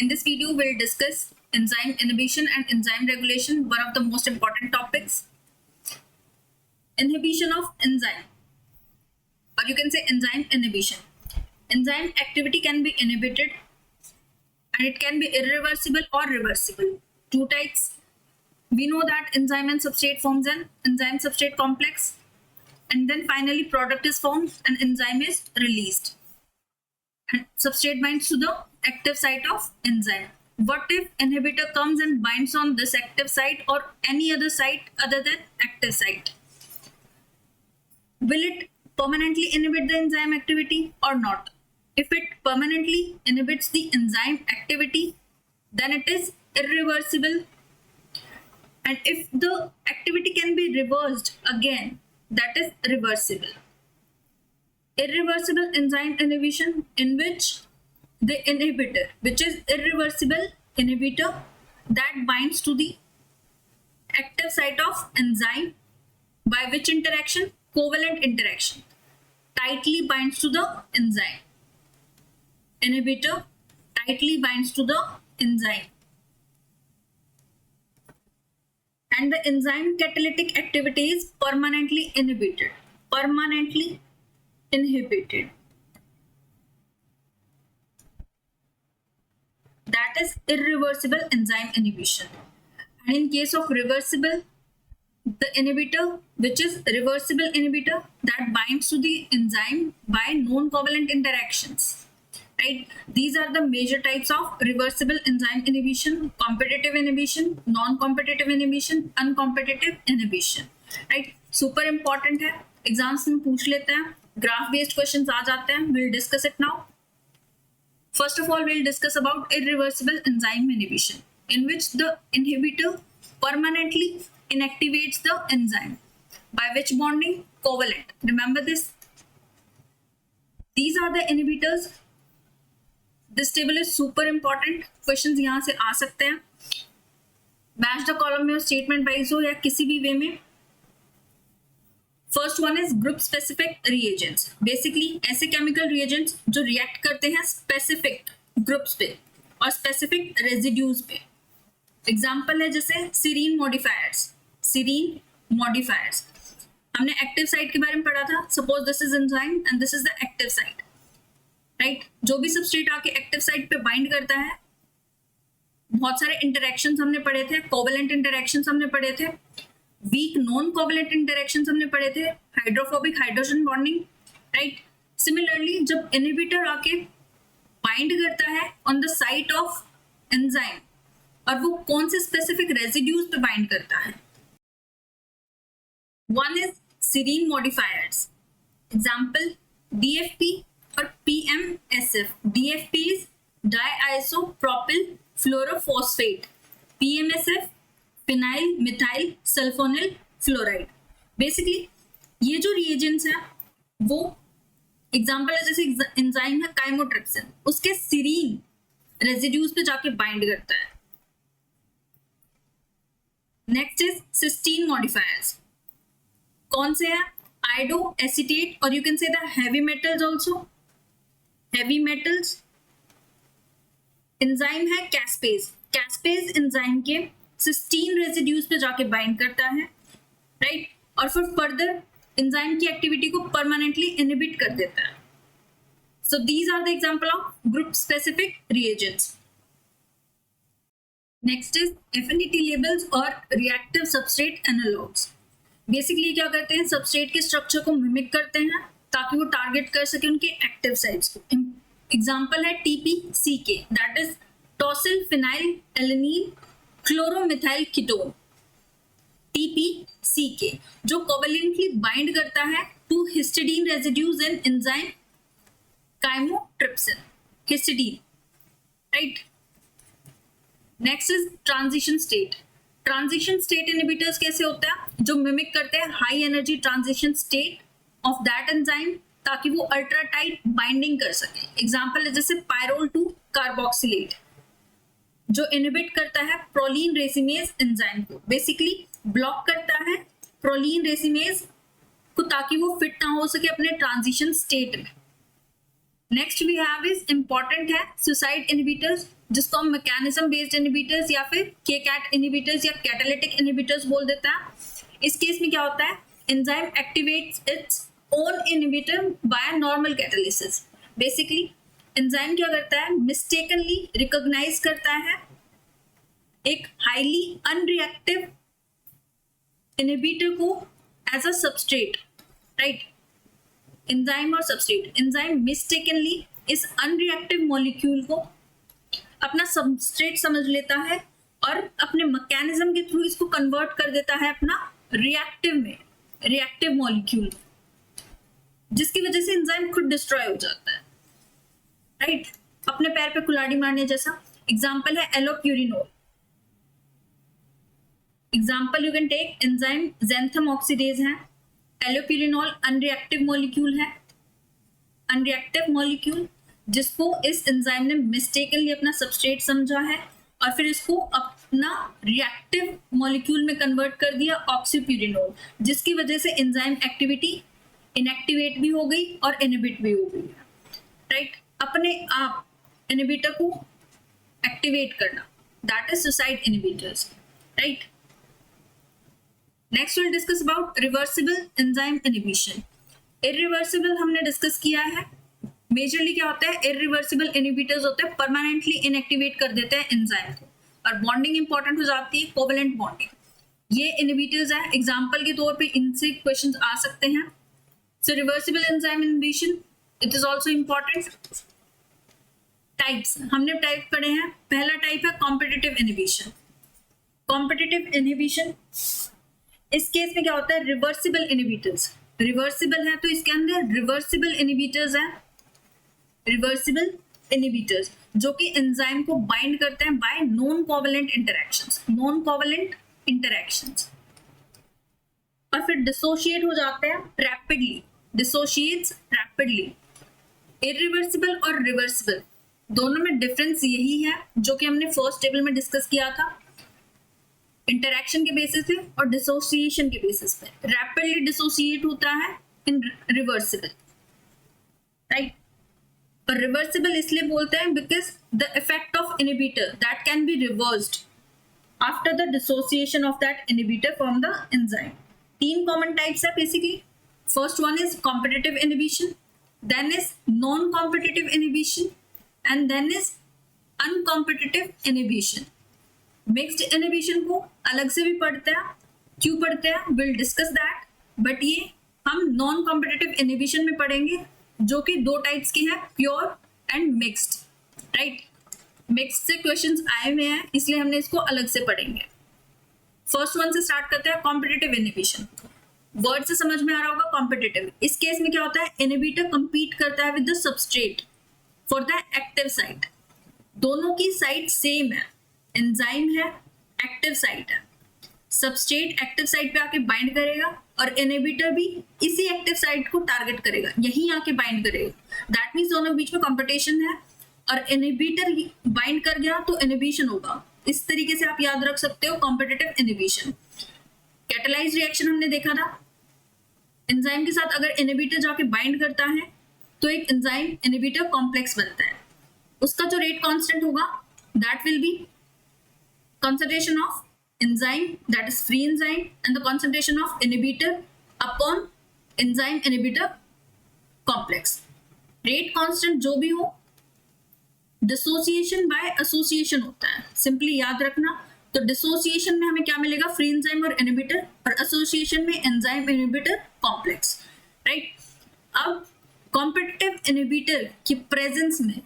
In this video, we'll discuss enzyme inhibition and enzyme regulation, one of the most important topics. Inhibition of enzyme, or you can say enzyme inhibition. Enzyme activity can be inhibited and it can be irreversible or reversible. Two types. We know that enzyme and substrate forms an enzyme substrate complex, and then finally product is formed and enzyme is released. And substrate binds to the active site of enzyme. What if inhibitor comes and binds on this active site or any other site other than active site? Will it permanently inhibit the enzyme activity or not? If it permanently inhibits the enzyme activity, then it is irreversible. And if the activity can be reversed again, that is reversible. Irreversible enzyme inhibition, in which the inhibitor, which is irreversible inhibitor, that binds to the active site of enzyme by which interaction? Covalent interaction. Tightly binds to the enzyme. Inhibitor tightly binds to the enzyme. And the enzyme catalytic activity is permanently inhibited. Permanently inhibited. That is irreversible enzyme inhibition. And in case of reversible, the inhibitor, which is reversible inhibitor, that binds to the enzyme by non-covalent interactions. Right? These are the major types of reversible enzyme inhibition: competitive inhibition, non-competitive inhibition, uncompetitive inhibition. Right? Super important है, exams में पूछ लेते हैं, graph based questions आ जाते हैं. We'll discuss it now. First of all, we'll discuss about irreversible enzyme inhibition, in which the inhibitor permanently inactivates the enzyme. By which bonding? Covalent. Remember this. These are the inhibitors. This table is super important. Questions यहाँ से आ सकते हैं. Match the column में statement wise हो या किसी भी way में. First one is group specific reagents. Basically ऐसे chemical reagents जो react करते हैं specific groups पे और specific residues पे. Example है जैसे serine modifiers. Serine modifiers. हमने active site के बारे में पढ़ा था. Suppose this is enzyme and this is the active site. Right? जो भी substrate आके active site पे bind करता है, बहुत सारे interactions हमने पढ़े थे. Covalent interactions हमने पढ़े थे. वीक नॉन कोवलेंट इंटरेक्शंस हमने पढ़े थे. Hydrophobic hydrogen bonding. Right. Similarly जब इनहिबिटर आके बाइंड करता है on the site of enzyme, और वो कौन से स्पेसिफिक रेजिड्यूज पे बाइंड करता है. One is serine modifiers. Example DFP और PMSF. DFP is diisopropyl fluorophosphate. PMSF phenyl methyl sulfonyl fluoride. Basically ये जो रिएजेंट्स हैं वो एग्जांपल है, जैसे एंजाइम है काइमोट्रिप्सिन, उसके सीरीन रेजिड्यूज पे जाके बाइंड करता है. Next is cysteine modifiers. कौन से हैं? आइडो एसीटेट, और you can say the heavy metals also. Heavy metals. Enzyme है कैस्पेज. कैस्पेज एंजाइम के सिस्टीन रेजिड्यूज पे जाके बाइंड करता है. राइट. और फिर फर्दर एंजाइम की एक्टिविटी को परमानेंटली इनहिबिट कर देता है. So these are the example of group specific reagents. Next is affinity labels और रिएक्टिव सबस्ट्रेट एनालॉग्स. बेसिकली क्या करते हैं, सबस्ट्रेट के स्ट्रक्चर को मिमिक करते हैं ताकि वो टारगेट कर सके उनके एक्टिव साइट्स को. एग्जांपल है TPCK, that is tosyl phenyl alanyl chloromethyl ketone. TPCK जो कोवेलेंटली बाइंड करता है to histidine residues in enzyme chymotrypsin. Histidine. Right. Next is transition state. Transition state inhibitors कैसे होते हैं? जो मिमिक करते हैं high energy transition state of that enzyme ताकि वो अल्ट्रा टाइट बाइंडिंग कर सके. एग्जांपल है जैसे पायरोल टू कार्बोक्सिलेट, जो इनहिबिट करता है प्रोलीन रेसिमेज एंजाइम को. बेसिकली ब्लॉक करता है प्रोलीन रेसिमेज को ताकि वो फिट ना हो सके अपने ट्रांजिशन स्टेट में. Next we have is important है सुसाइड इनहिबिटर्स. जिसको हम मैकेनिज्म बेस्ड इनहिबिटर्स या फिर के कैट इनहिबिटर्स या कैटालिटिक इनहिबिटर्स बोल देता है। इस केस में क्या होता है, enzyme activates its own inhibitor by normal catalysis. Basically enzyme क्या करता है, मिस्टेकनली रिकॉग्नाइज करता है एक हाईली अनरिएक्टिव इनहिबिटर को as a substrate, right. Enzyme और सबस्ट्रेट, एंजाइम मिस्टेकनली इस अनरिएक्टिव मॉलिक्यूल को अपना सबस्ट्रेट समझ लेता है और अपने मैकेनिज्म के थ्रू इसको कन्वर्ट कर देता है अपना रिएक्टिव में, रिएक्टिव मॉलिक्यूल, जिसकी वजह से एंजाइम खुद डिस्ट्रॉय हो जाता है, राइट। अपने पैर पे कुल्हाड़ी मारने जैसा। एग्जाम्पल है allopurinol. Example you can take enzyme xanthine oxidase है। एलोप्यूरिनोल अनरिएक्टिव मॉलिक्यूल है, अनरिएक्टिव मॉलिक्यूल जिसको इस एंजाइम ने मिस्टेकनली अपना सबस्ट्रेट समझा है और फिर इसको अपना रिएक्टिव मॉलिक्यूल में कन्वर्ट कर दिया ऑक्सीप्यूरिनोल, जिसकी वजह से एंजाइम एक्टिविटी इनएक्टिवेट भी हो गई और इनहिबिट भी हो गई, राइट। अपने आप इनहिबिटर को एक्टिवेट करना, that is suicide inhibitors, right. Next will discuss about reversible enzyme inhibition. Irreversible हमने डिस्कस किया है। मेजरली क्या होता है, इरिवर्सिबल इनहिबिटर्स होते हैं परमानेंटली इनएक्टिवेट कर देते हैं एंजाइम को, और बॉन्डिंग इंपॉर्टेंट हो जाती है, कोवेलेंट बॉन्डिंग। ये इनहिबिटर्स है, एग्जांपल के तौर पे इनसे क्वेश्चंस आ सकते हैं। So reversible enzyme inhibition, it is also important. Types हमने टाइप पढ़े हैं। पहला टाइप है कॉम्पिटिटिव इनहिबिशन। कॉम्पिटिटिव इनहिबिशन, इस केस में क्या होता है, रिवर्सिबल इनहिबिटर्स, रिवर्सिबल है तो इसके अंदर रिवर्सिबल इनहिबिटर्स है, रिवर्सिबल इनहिबिटर्स जो कि एंजाइम को बाइंड करते हैं bye non covalent interactions, non covalent interactions, और फिर डिसोशिएट हो जाते हैं रैपिडली, डिसोशिएट्स रैपिडली। इरिवर्सिबल और रिवर्सिबल दोनों में डिफरेंस यही है जो कि हमने फर्स्ट टेबल में डिस्कस किया था, इंटरैक्शन के बेसिस पे और डिसोसिएशन के बेसिस पे। रैपिडली डिसोसिएट होता है इन रिवर्सिबल, राइट। और रिवर्सिबल इसलिए बोलते हैं because the effect of inhibitor that can be reversed after the dissociation of that inhibitor from the enzyme. तीन कॉमन टाइप्स है basically. First one is competitive inhibition, then is non competitive inhibition, and then is uncompetitive inhibition. Mixed inhibition को अलग से भी पढ़ते हैं, क्यों पढ़ते हैं विल डिस्कस दैट, बट ये हम नॉन कॉम्पिटिटिव इनहिबिशन में पढ़ेंगे जो कि दो टाइप्स की है, pure and mixed, right. Mixed से क्वेश्चंस आए हुए हैं इसलिए हमने इसको अलग से पढ़ेंगे। फर्स्ट वन से स्टार्ट करते हैं, कॉम्पिटिटिव इनहिबिशन। वर्ड से समझ में आ रहा होगा कॉम्पिटिटिव। इस केस में क्या होता है, इनहिबिटर कंपीट करता है with the substrate for the active site. दोनों की साइट सेम है, एंजाइम है, एक्टिव साइट है। सबस्ट्रेट एक्टिव साइट पे आके बाइंड करेगा और इनहिबिटर भी इसी एक्टिव साइट को टारगेट करेगा, यहीं आके बाइंड करेगा। दैट मींस दोनों के बीच में कंपटीशन है और इनहिबिटर बाइंड कर गया तो इनहिबिशन होगा। इस तरीके से आप याद रख सकते हो कॉम्पिटिटिव इनहिबिशन। कैटालाइज रिएक्शन हमने देखा था, एंजाइम के साथ अगर इनहिबिटर जाके बाइंड करता है तो एक एंजाइम इनहिबिटर कॉम्प्लेक्स बनता है। उसका जो रेट कांस्टेंट होगा that will be concentration of enzyme, that is free enzyme, and the concentration of inhibitor upon enzyme inhibitor complex. Rate constant जो भी हो, dissociation by association होता है, simply याद रखना। तो dissociation में हमें क्या मिलेगा, free enzyme और inhibitor, और association में enzyme inhibitor complex, right? अब competitive inhibitor की presence में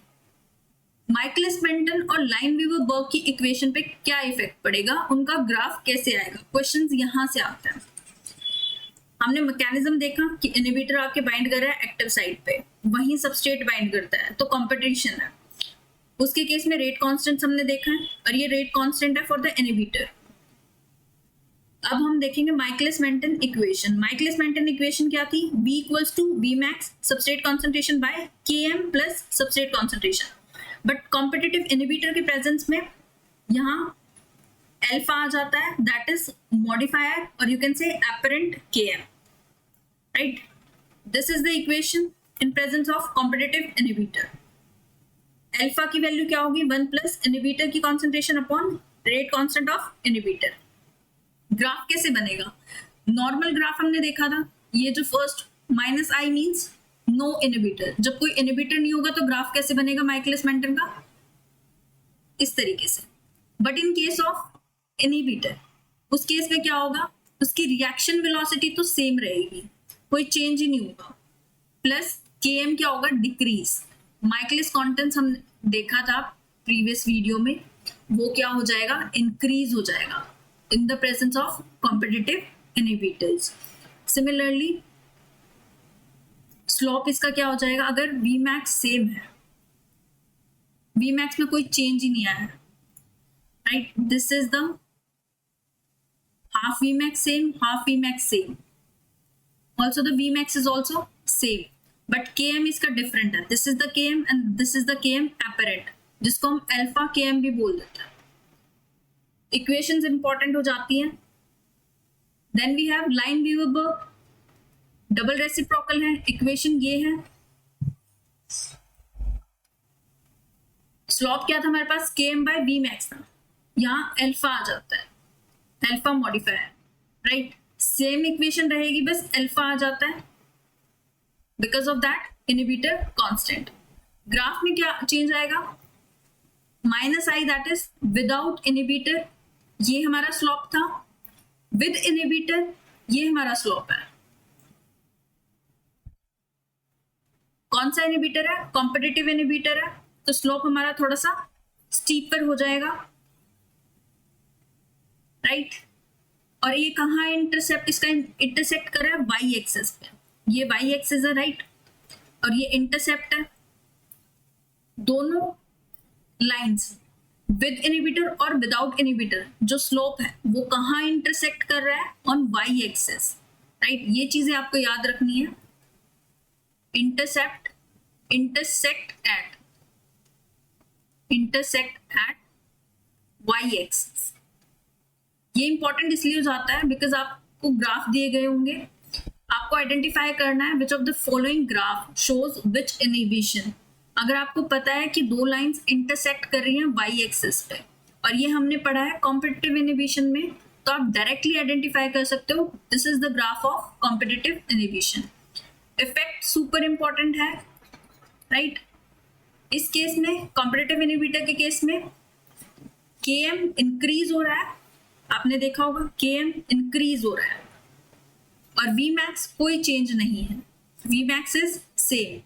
माइकलिस मेंटन और लाइनवीवर बर्ग की इक्वेशन पे क्या इफेक्ट पड़ेगा, उनका ग्राफ कैसे आएगा, क्वेश्चंस यहां से आते हैं। हमने मैकेनिज्म देखा कि इनहिबिटर आके बाइंड कर रहा है एक्टिव साइट पे, वहीं सबस्ट्रेट बाइंड करता है तो कंपटीशन है। उसके केस में रेट कांस्टेंट हमने देखा है और ये रेट कांस्टेंट है फॉर द इनहिबिटर। अब हम देखेंगे Michaelis Menten equation. Michaelis Menten equation क्या थी, B equals to V max substrate concentration by Km plus substrate concentration. But competitive inhibitor के प्रेजेंस में यहाँ अल्फा आ जाता है, दैट इज मॉडिफायर, और you can say apparent Km, right. This is the equation in presence of competitive inhibitor. Alpha की value क्या होगी, 1 प्लस इनहिबिटर की concentration upon rate constant of inhibitor. Graph कैसे बनेगा, नॉर्मल ग्राफ हमने देखा था, ये जो first minus I means no inhibitor, जब कोई इनहिबिटर नहीं होगा तो ग्राफ कैसे बनेगा माइकलिस मेंटन का, इस तरीके से। But in case of inhibitor, उस केस में क्या होगा, उसकी रिएक्शन वेलोसिटी तो सेम रहेगी, कोई चेंज ही नहीं होगा, प्लस Km क्या होगा, डिक्रीज। माइकलिस कॉन्स्टेंट हम देखा था प्रीवियस वीडियो में, वो क्या हो जाएगा, इंक्रीज हो जाएगा इन the presence of competitive inhibitors. Similarly slope इसका क्या हो जाएगा, अगर Vmax सेम है, Vmax में कोई चेंज ही नहीं आया है, right, this is the half Vmax same, half Vmax same, also the Vmax is also same, but Km इसका different है, this is the Km and this is the Km apparent, जिसको हम alpha Km भी बोल देते हैं। Equations important हो जाती हैं। Then we have Lineweaver double reciprocal है, इक्वेशन ये है। स्लोप क्या था हमारे पास, Km by Vmax था, यहाँ अल्फा आ जाता है, alpha modifier, right, same equation रहेगी, बस अल्फा आ जाता है because of that inhibitor constant. Graph में क्या चेंज आएगा, minus I that is without inhibitor, ये हमारा स्लोप था, विद इनहिबिटर ये हमारा स्लोप है। कौन सा इनहिबिटर है, कॉम्पिटिटिव इनहिबिटर है, तो स्लोप हमारा थोड़ा सा स्टीपर हो जाएगा, राइट। और ये कहाँ इंटरसेप्ट, इसका इंटरसेक्ट कर रहा है वाई एक्सिस पे, ये वाई एक्सिस है, राइट, और ये इंटरसेप्ट है। दोनों लाइंस विद इनहिबिटर और विदाउट इनहिबिटर जो स्लोप है वो कहाँ इंटरसेक्ट कर रहा है, ऑन वाई एक्सिस, राइट। ये चीजें आपको याद रखनी है, इंटरसेक्ट एट वाई एक्सिस। ये इंपॉर्टेंट इसलिए हो जाता है बिकॉज आपको ग्राफ दिए गए होंगे, आपको आइडेंटिफाई करना है which of the following graph shows which inhibition. अगर आपको पता है कि दो लाइंस इंटरसेक्ट कर रही हैं वाई एक्सिस पे, और ये हमने पढ़ा है कॉम्पिटिटिव इनहिबिशन में, तो आप डायरेक्टली आइडेंटिफाई कर सकते हो this is the graph of competitive inhibition. Effect super important है, राइट। इस केस में कॉम्पिटिटिव इनहिबिटर के केस में Km इंक्रीज हो रहा है, आपने देखा होगा Km इंक्रीज हो रहा है, और Vmax कोई चेंज नहीं है, Vmax इज सेम।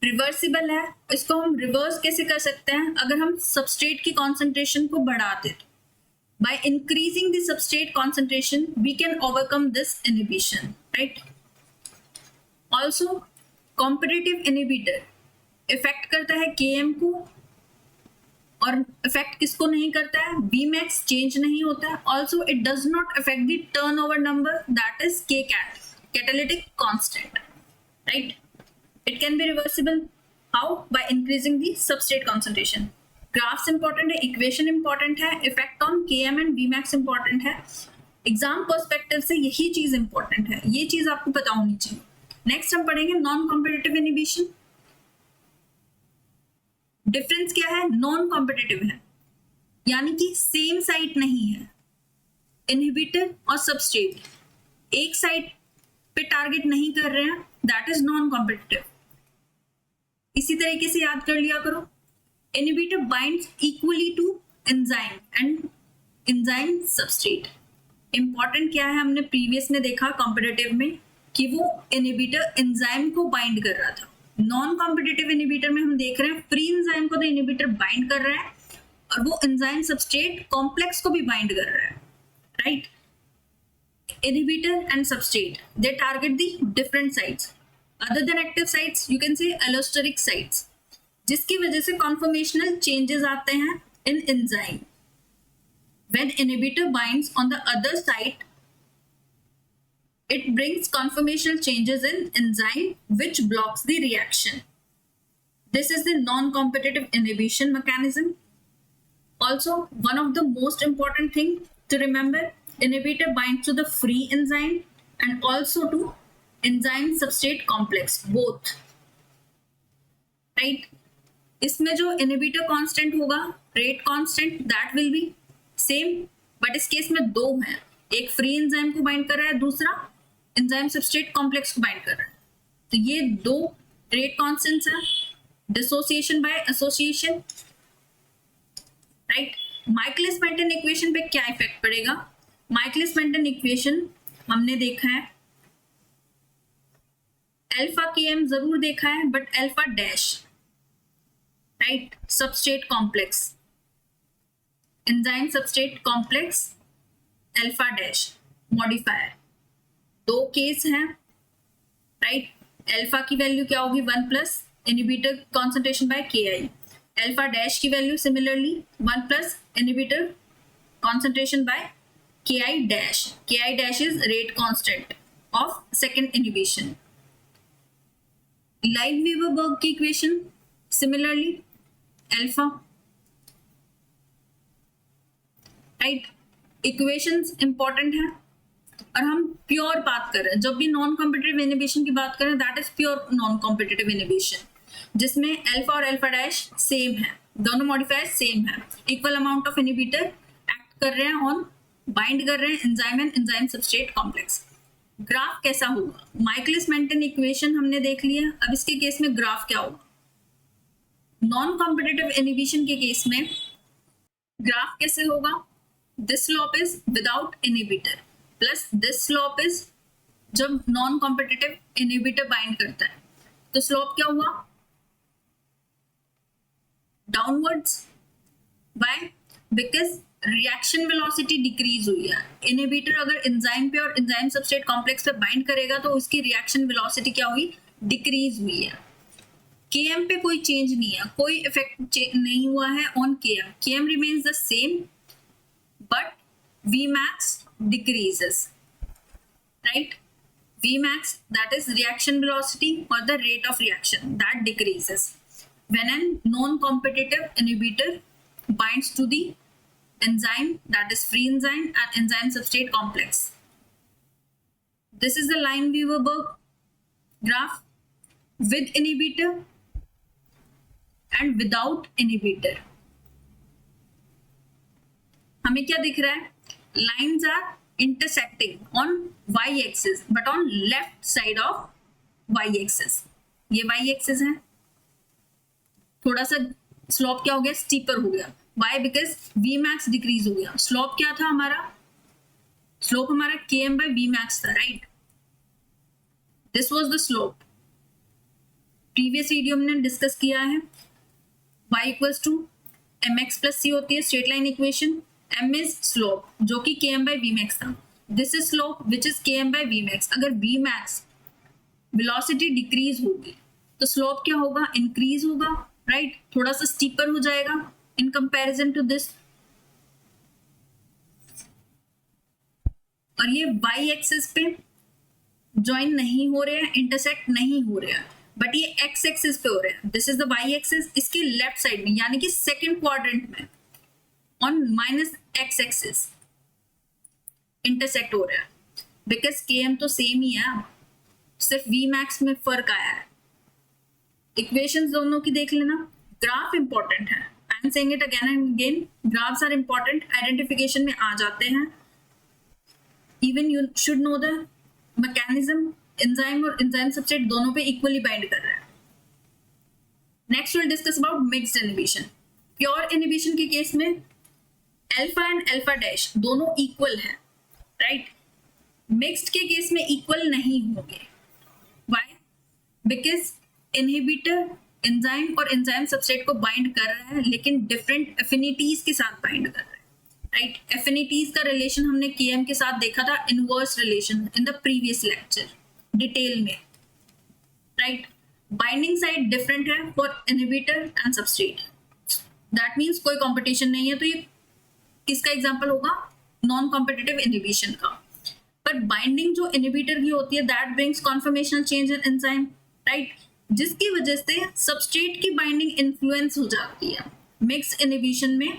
रिवर्सिबल है, इसको हम रिवर्स कैसे कर सकते हैं, अगर हम सबस्ट्रेट की कॉन्सेंट्रेशन को बढ़ाते तो by increasing the substrate concentration we can overcome this inhibition, right. Also competitive inhibitor effect करता है Km को, और इफेक्ट किसको नहीं करता है, Vmax चेंज नहीं होता है। Also it does not affect the turnover number that is Kcat, catalytic constant, right. It can be reversible, how, bye increasing the substrate concentration. Graphs important है, इक्वेशन इंपॉर्टेंट है, effect on Km and Vmax important है। Exam perspective से यही चीज important है, ये चीज आपको पता होनी चाहिए। नेक्स्ट हम पढ़ेंगे नॉन कॉम्पिटिटिव इनहिबिशन। डिफरेंस क्या है, नॉन कॉम्पिटिटिव है, यानी कि सेम साइट नहीं है, इनहिबिटर और सबस्ट्रेट एक साइट पे टारगेट नहीं कर रहे हैं, दैट इज नॉन कॉम्पिटिटिव। इसी तरीके से याद कर लिया करो, inhibitor binds equally to enzyme and enzyme substrate. Important क्या है, हमने प्रीवियस में देखा कॉम्पिटिटिव में कि वो इनहिबिटर एंजाइम को बाइंड कर रहा था। नॉन कॉम्पिटिटिव इनहिबिटर में हम देख रहे हैं फ्री एंजाइम को तो इनहिबिटर बाइंड कर रहा है, और वो एंजाइम सबस्ट्रेट कॉम्प्लेक्स को भी बाइंड कर रहा है, right. Inhibitor and substrate they target the different sites, other than active sites you can say allosteric sites, जिसकी वजह से कॉन्फॉर्मेशनल चेंजेस आते हैं in enzyme. When inhibitor binds on the other site it brings conformational changes in enzyme which blocks the reaction. This is the non-competitive inhibition mechanism. Also, one of the most important thing to remember, inhibitor binds to the free enzyme and also to enzyme substrate complex, both, right? इसमें जो inhibitor constant होगा, rate constant, that will be same, but इस case में दो हैं, एक free enzyme को bind कर रहा है, दूसरा एंजाइम सबस्ट्रेट कॉम्प्लेक्स को बाइंड कर रहा है। तो ये दो रेट कांस्टेंट्स हैं, dissociation by association, right. Michaelis Menten equation पे क्या इफेक्ट पड़ेगा? माइकलिस मेंटन इक्वेशन हमने देखा है, अल्फा के एम जरूर देखा है, but alpha dash, right, substrate complex, enzyme substrate complex, alpha dash modifier, दो केस हैं, राइट। अल्फा की वैल्यू क्या होगी? 1 plus inhibitor concentration by K I, alpha dash की value similarly 1 plus inhibitor concentration by K I dash, K I dash is rate constant of second inhibition. Lineweaver Burk की equation similarly alpha, right. Equations important है, और हम pure बात कर रहे हैं, जब भी नॉन कॉम्पिटिटिव इनहिबिशन की बात करें, that is pure non competitive inhibition, जिसमें अल्फा और अल्फा डैश सेम है, दोनों मॉडिफायर सेम है, equal amount of inhibitor act कर रहे हैं ऑन, बाइंड कर रहे हैं enzyme and enzyme substrate complex. Graph कैसा होगा? माइकलिस मेंटन इक्वेशन हमने देख लिया, अब इसके केस में ग्राफ क्या होगा? नॉन कॉम्पिटिटिव इनहिबिशन के केस में ग्राफ कैसे होगा? This slope is without inhibitor plus this slope is जब नॉन कॉम्पिटिटिव इनहिबिटर बाइंड करता है, तो स्लोप क्या हुआ? Downwards, by because reaction velocity decrease हुई है। इनहिबिटर अगर एंजाइम पे और एंजाइम सबस्ट्रेट कॉम्प्लेक्स पे बाइंड करेगा तो उसकी रिएक्शन वेलोसिटी क्या हुई? डिक्रीज हुई है। केएम पे कोई चेंज नहीं है, कोई इफेक्ट नहीं हुआ है on Km, Km remains the same, but Vmax decreases, right? Vmax, that is reaction velocity or the rate of reaction, that decreases when a non-competitive inhibitor binds to the enzyme, that is free enzyme and enzyme substrate complex. This is the Lineweaver-Burg graph with inhibitor and without inhibitor. हमें क्या दिख रहा है? Lines are intersecting on y-axis, but on left side of y-axis. ये y-axis है, थोड़ा सा slope क्या हो गया? स्टीपर हो गया। Why? Because Vmax डिक्रीज हो गया। स्लोप क्या था हमारा? स्लोप हमारा Km by Vmax था, right? This was the slope. Previous video में डिस्कस किया है, y equals to mx plus c होती है straight line equation. m is slope जो कि km by vmax था, this is slope which is km by vmax। अगर vmax velocity decrease होगी तो स्लोप क्या होगा? इंक्रीज होगा, राइट? थोड़ा सा स्टीपर हो जाएगा इन कंपैरिजन टू दिस। और ये y एक्सिस पे ज्वाइन नहीं हो रहे हैं, इंटरसेक्ट नहीं हो रहे हैं, बट ये x एक्सिस पे हो रहे हैं। This is the y axis, इसके लेफ्ट साइड में यानी कि सेकेंड क्वाड्रेंट में on minus x axis intersect हो रहा है, बिकॉज km तो सेम ही है, सिर्फ Vmax में फर्क आया है। इक्वेशंस दोनों की देख लेना। ग्राफ इंपॉर्टेंट है, I am saying it again and again, graphs are important, identification में आ जाते हैं। Even you should know the mechanism, enzyme और एंजाइम सबस्ट्रेट दोनों पे इक्वली बाइंड कर रहा है। Next will discuss about mixed inhibition. Pure inhibition के केस में अल्फा एंड अल्फा डैश दोनों इक्वल है, राइट? मिक्स्ड के केस में इक्वल नहीं होंगे। व्हाई? बिकॉज इनहिबिटर एंजाइम और एंजाइम सबस्ट्रेट को बाइंड कर रहा है, लेकिन डिफरेंट एफिनिटीज के साथ बाइंड कर रहा है, राइट? एफिनिटीज का रिलेशन हमने केएम के साथ देखा था, inverse relation in the previous lecture detail में, राइट? बाइंडिंग साइड डिफरेंट है for inhibitor and substrate, that means कोई कॉम्पिटिशन नहीं है। तो ये किसका एग्जाम्पल होगा? नॉन कॉम्पिटिटिव इनहिबिशन का। पर बाइंडिंग जो इनहिबिटर की होती है, that brings conformational change in enzyme, right? जिसकी वजह से सबस्ट्रेट की बाइंडिंग इन्फ्लुएंस हो जाती है। मिक्स इनहिबिशन में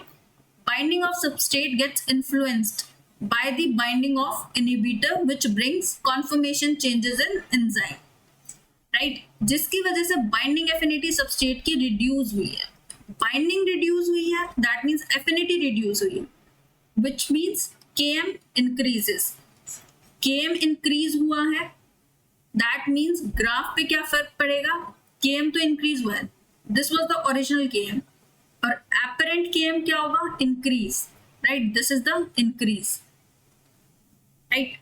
binding of substrate gets influenced by the binding of inhibitor which brings conformation changes in enzyme, right? जिसकी वजह से बाइंडिंग एफिनिटी सबस्ट्रेट की रिड्यूस हुई है। बाइंडिंग रिड्यूस हुई है, दैट मीन्स एफिनिटी रिड्यूस हुई है, which means Km increases. Km increase हुआ है, दैट मीन्स ग्राफ पे क्या फर्क पड़ेगा, Km तो इंक्रीज हुआ है, this was the original Km, और एपरेंट Km क्या होगा, increase, right, this is the increase, right.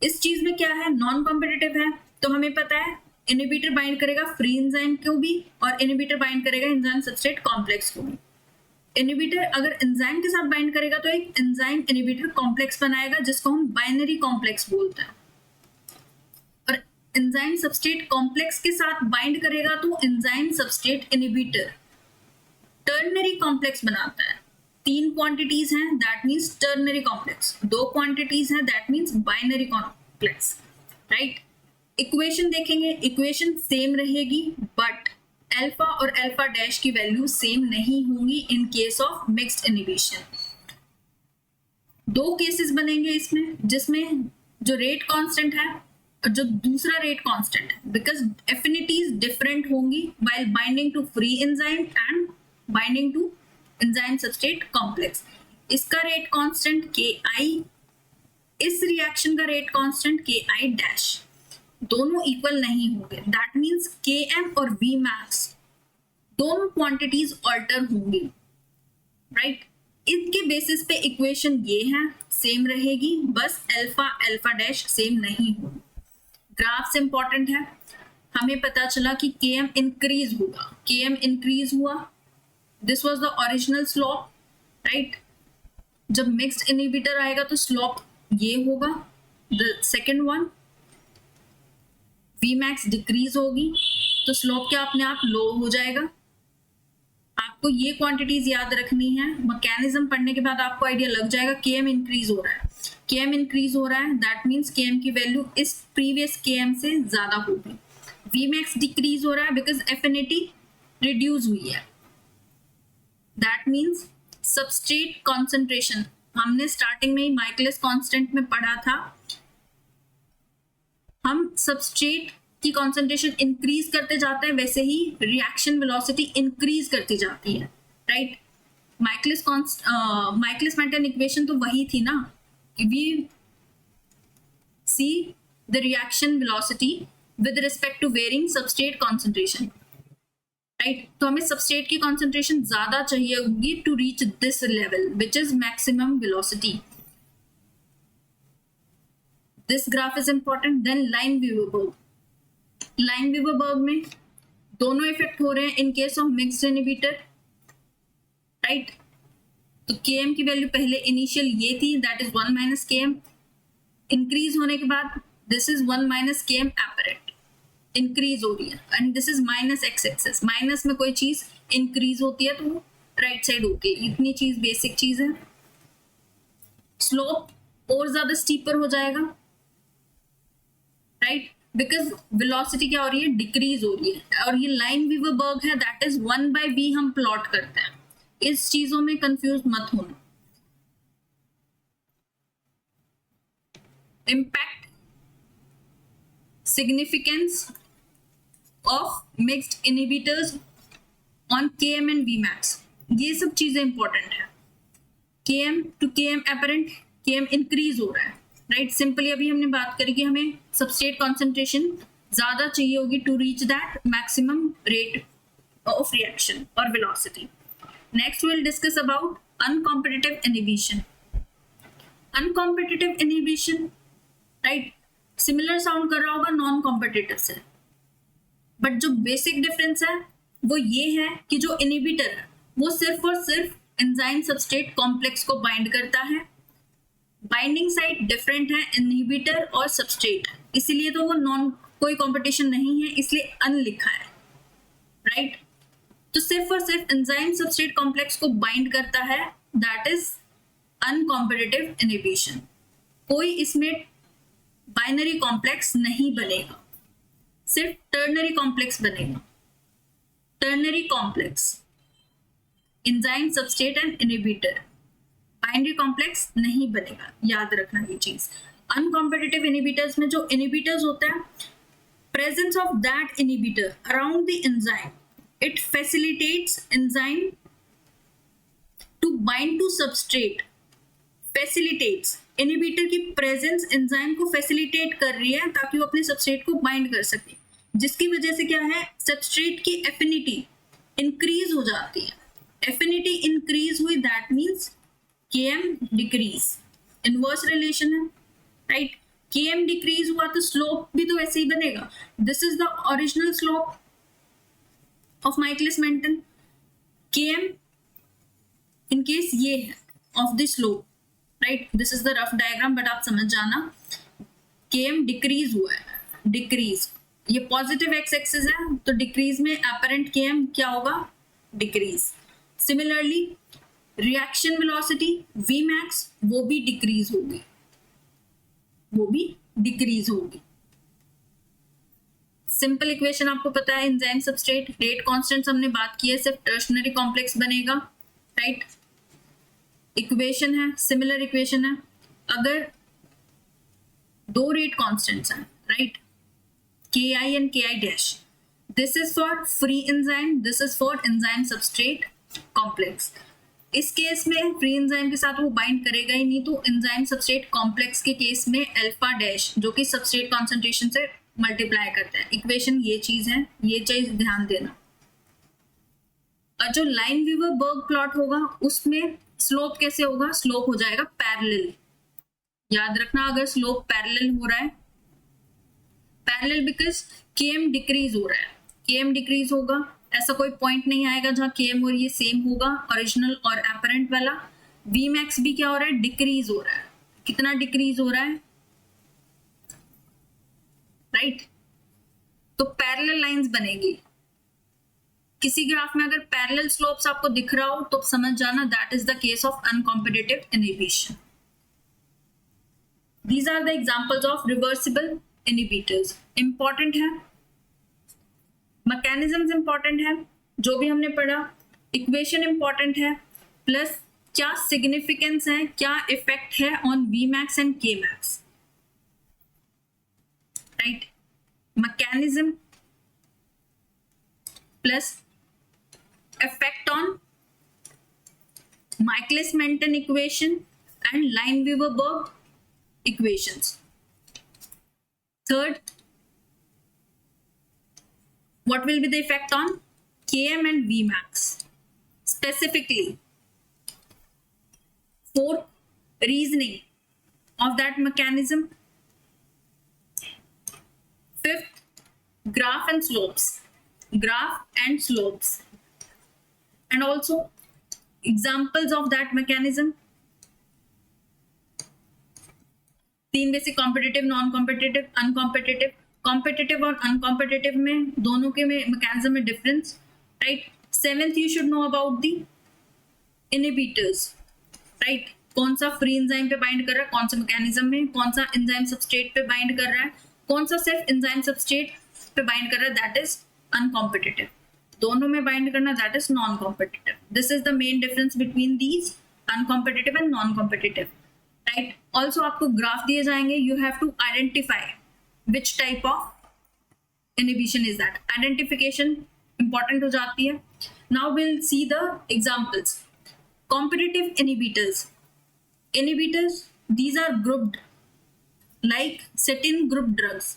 इस चीज में क्या है, नॉन कॉम्पिटिटिव है, तो हमें पता है इनहिबिटर बाइंड करेगा फ्री एंजाइम को भी और इनहिबिटर बाइंड करेगा एंजाइम सबस्ट्रेट कॉम्प्लेक्स को भी। इनहिबिटर अगर एंजाइम के साथ बाइंड करेगा तो एक एंजाइम इनहिबिटर कॉम्प्लेक्स बनाएगा जिसको हम बाइनरी कॉम्प्लेक्स बोलते हैं, और एंजाइम सबस्ट्रेट कॉम्प्लेक्स के साथ बाइंड करेगा तो enzyme substrate inhibitor ternary complex बनाता है। 3 क्वांटिटीज हैं, that means ternary complex, 2 quantities हैं, that means binary complex, right. Equation देखेंगे, इक्वेशन सेम रहेगी, बट अल्फा और अल्फा डैश की वैल्यू सेम नहीं होंगी in case of mixed inhibition. 2 cases बनेंगे इसमें, जिसमें जो रेट कांस्टेंट है और जो दूसरा रेट कांस्टेंट है, बिकॉज एफिनिटीज डिफरेंट होंगी while binding to free enzyme and binding to enzyme substrate complex. इसका रेट कांस्टेंट Ki, इस रिएक्शन का रेट कांस्टेंट Ki डैश, दोनों इक्वल नहीं होंगे, दैट मीन्स Km और Vmax दोनों क्वांटिटीज ऑल्टर होंगी, राइट। इनके बेसिस पे इक्वेशन ये है, सेम रहेगी, बस अल्फा अल्फा डैश सेम नहीं होगी। ग्राफ से इंपॉर्टेंट है, हमें पता चला कि Km इंक्रीज होगा, Km इंक्रीज हुआ, this was the original slope, right. जब मिक्स्ड इनहिबिटर आएगा तो स्लोप ये होगा, the second one Vmax decrease होगी तो स्लोप क्या अपने आप लो हो जाएगा। आपको ये क्वांटिटीज याद रखनी है, मैकेनिज्म पढ़ने के बाद आपको आइडिया लग जाएगा। Km इंक्रीज हो रहा है, Km इंक्रीज हो रहा है, दैट मीन्स Km की वैल्यू इस प्रीवियस Km से ज्यादा होगी। Vmax डिक्रीज हो रहा है बिकॉज एफिनिटी रिड्यूस हुई है, दैट मीन्स सबस्ट्रेट कॉन्सेंट्रेशन, हमने स्टार्टिंग में ही माइकलिस कांस्टेंट में पढ़ा था, हम सबस्ट्रेट की कॉन्सेंट्रेशन इंक्रीज करते जाते हैं, वैसे ही रिएक्शन वेलोसिटी इंक्रीज करती जाती है, राइट। माइकलिस मेंटन इक्वेशन तो वही थी ना, कि we see the reaction velocity with respect to varying substrate concentration, right. तो हमें सबस्ट्रेट की कॉन्सेंट्रेशन ज्यादा चाहिए होगी to reach this level which is maximum velocity. This graph is important. Then Lineweaver-Burg. Lineweaver-Burg में दोनों इफेक्ट हो रहे हैं in case of mixed inhibitor, right. तो Km की वैल्यू पहले इनिशियल ये थी, that is 1 minus Km, increase होने के बाद this is 1 minus Km apparent, increase हो रही है, and this is minus x axis, minus में कोई चीज इंक्रीज होती है तो वो राइट साइड होती है, इतनी चीज बेसिक चीज है। स्लोप और ज्यादा स्टीपर हो जाएगा, राइट, बिकॉज वेलोसिटी क्या हो रही है, डिक्रीज हो रही है, और ये लाइनवीवर-बर्ग है, दैट इज 1/v हम प्लॉट करते हैं, इस चीजों में कंफ्यूज मत होना। Impact significance of mixed inhibitors on Km and Vmax, ये सब चीजें इंपॉर्टेंट है। Km to Km apparent, Km increase हो रहा है, राइट। सिंपली अभी हमने बात करी कि हमें सबस्ट्रेट कॉन्सेंट्रेशन ज्यादा चाहिए होगी to reach that maximum rate of reaction और velocity. Next will discuss about uncompetitive inhibition. Uncompetitive inhibition, right, similar sound कर रहा होगा नॉन कॉम्पिटिटिव से, बट जो बेसिक डिफरेंस है वो ये है कि जो इनहिबिटर है वो सिर्फ और सिर्फ एंजाइम सबस्ट्रेट कॉम्प्लेक्स को बाइंड करता है, बाइंडिंग साइट डिफरेंट है इनहिबिटर और सबस्ट्रेट, इसीलिए तो वो नॉन कोई कंपटीशन नहीं है, इसलिए अन लिखा है, राइट। तो सिर्फ और सिर्फ एंजाइम सबस्ट्रेट कॉम्प्लेक्स को बाइंड करता है, दैट इज अनकॉम्पिटिटिव इनहिबिशन। कोई इसमें बाइनरी कॉम्प्लेक्स नहीं बनेगा, सिर्फ टर्नरी कॉम्प्लेक्स बनेगा। Ternary complex enzyme substrate and inhibitor, binary complex नहीं बनेगा, याद रखना ये चीज। अनकॉम्पिटिटिव इनहिबिटर्स में जो इनहिबिटर्स होता है, presence of that inhibitor around the enzyme It facilitates enzyme to bind to substrate. Facilitates, inhibitor की प्रेजेंस एंजाइम को फैसिलिटेट कर रही है ताकि वो अपने सबस्ट्रेट को बाइंड कर सके, जिसकी वजह से क्या है, सबस्ट्रेट की एफिनिटी इंक्रीज हो जाती है. एफिनिटी इंक्रीज हुई, that means Km decrease. Inverse relation है, राइट. Km डिक्रीज हुआ तो स्लोप भी तो वैसे ही बनेगा. This is the original slope of Michaelis Menten. Km in case ये है of the slope, right. This is the rough diagram, but आप समझ जाना. Km डिक्रीज हुआ है, डिक्रीज. ये पॉजिटिव एक्स एक्सिस है, तो डिक्रीज में अपरेंट Km क्या होगा, decrease. Similarly reaction velocity Vmax वो भी डिक्रीज होगी, वो भी डिक्रीज होगी. सिंपल इक्वेशन आपको पता है, एंजाइम सबस्ट्रेट रेट कांस्टेंट्स हमने बात की है, सिर्फ टर्शनरी कॉम्प्लेक्स बनेगा, राइट. इक्वेशन है, सिमिलर इक्वेशन है. अगर दो रेट कांस्टेंट्स हैं, right, Ki and Ki dash, this is for free enzyme, this is for enzyme substrate complex. इस केस में फ्री एंजाइम के साथ वो बाइंड करेगा ही नहीं, तो एंजाइम सबस्ट्रेट कॉम्प्लेक्स के केस में अल्फा डैश जो कि सबस्ट्रेट कॉन्सेंट्रेशन से मल्टीप्लाई करता है. इक्वेशन ये चीज है, ये चीज ध्यान देना. और जो लाइनवीवर बर्ग प्लॉट होगा उसमें स्लोप कैसे होगा, स्लोप हो जाएगा पैरेलल. याद रखना, अगर स्लोप पैरेलल हो रहा है, पैरेलल बिकॉज Km डिक्रीज हो रहा है, Km डिक्रीज होगा, ऐसा कोई पॉइंट नहीं आएगा जहां Km और ये सेम होगा, ओरिजिनल और एपरेंट वाला. Vmax भी क्या हो रहा है, डिक्रीज हो रहा है. कितना डिक्रीज हो रहा है, राइट. तो पैरेलल लाइंस बनेगी. किसी ग्राफ में अगर पैरेलल स्लोप्स आपको दिख रहा हो तो समझ जाना that is the case of uncompetitive inhibition. These are the examples of reversible inhibitors. Important है, मैकेनिज्म्स इंपॉर्टेंट है, जो भी हमने पढ़ा. इक्वेशन इंपॉर्टेंट है, प्लस क्या सिग्निफिकेंस है, क्या इफेक्ट है on Vmax and Kmax, right. Mechanism plus effect on Michaelis-Menten equation and Lineweaver-Burg equations. Third, what will be the effect on Km and Vmax specifically. Fourth, reasoning of that mechanism. Fifth, graph and slopes. Graph and slopes. And also examples of that mechanism. तीन basic, competitive, non competitive, uncompetitive. Competitive और uncompetitive में दोनों के में mechanism में difference, right. Seventh, you should know about the inhibitors, right. कौन सा free enzyme पे बाइंड कर रहा है, कौन सा मैकेनिज्म में, कौन सा एंजाइम सबस्ट्रेट पे बाइंड कर रहा है, कौन सा सिर्फ एंजाइम सबस्ट्रेट पे बाइंड कर रहा है, दैट इज अनकॉम्पिटिटिव. दोनों में बाइंड करना, that is non competitive. This is the main difference between these uncompetitive and non competitive, right. Also आपको ग्राफ दिए जाएंगे, you have to identify which type of inhibition is that. Identification important हो जाती है. Now will see the examples. Competitive inhibitors. Inhibitors, these are grouped like statin group drugs.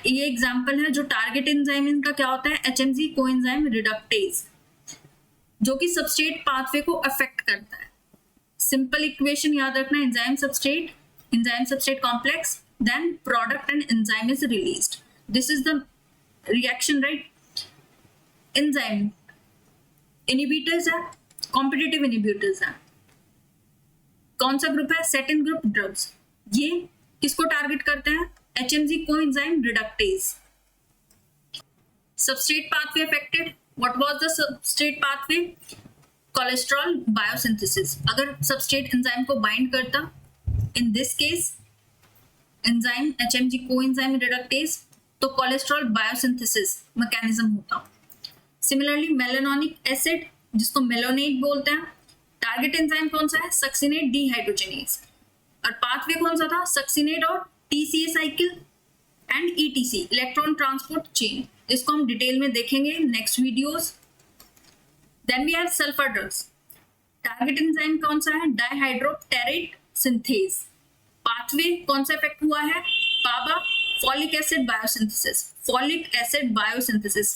ये example है. जो target enzyme इनका क्या होता है, HMG कोएंजाइम रिडक्टेज, जो कि सबस्ट्रेट पाथवे को अफेक्ट करता है. सिंपल इक्वेशन याद रखना, enzyme substrate complex, then product and enzyme is released. This is the reaction, right. Enzyme inhibitors है, कॉम्पिटिटिव इनहिबिटर्स है. कौन सा ग्रुप है, सेटिन ग्रुप ड्रग्स. ये किसको टारगेट करते हैं, HMG coenzyme reductase. Substrate pathway affected. What was the substrate pathway, cholesterol biosynthesis. अगर सबस्ट्रेट एंजाइम को बाइंड करता, in this case enzyme HMG coenzyme reductase, तो कोलेस्ट्रॉल बायोसिंथेसिस मैकेनिज्म होता. सिमिलरली मेलानोनिक एसिड, जिसको मेलोनेट बोलते हैं, टारगेट एंजाइम कौन सा है, सक्सिनेट डिहाइड्रोजनेज. और पाथवे कौन सा था, सक्सिनेट और TCA cycle and ETC, electron transport chain. इसको हम डिटेल में देखेंगे next videos. Then we have sulphur drugs. Target enzyme कौन सा है? डाइहाइड्रोप्टेरेट सिंथेज। पाथवे कौन सा इफेक्ट हुआ है? PABA, folic acid biosynthesis, folic acid biosynthesis,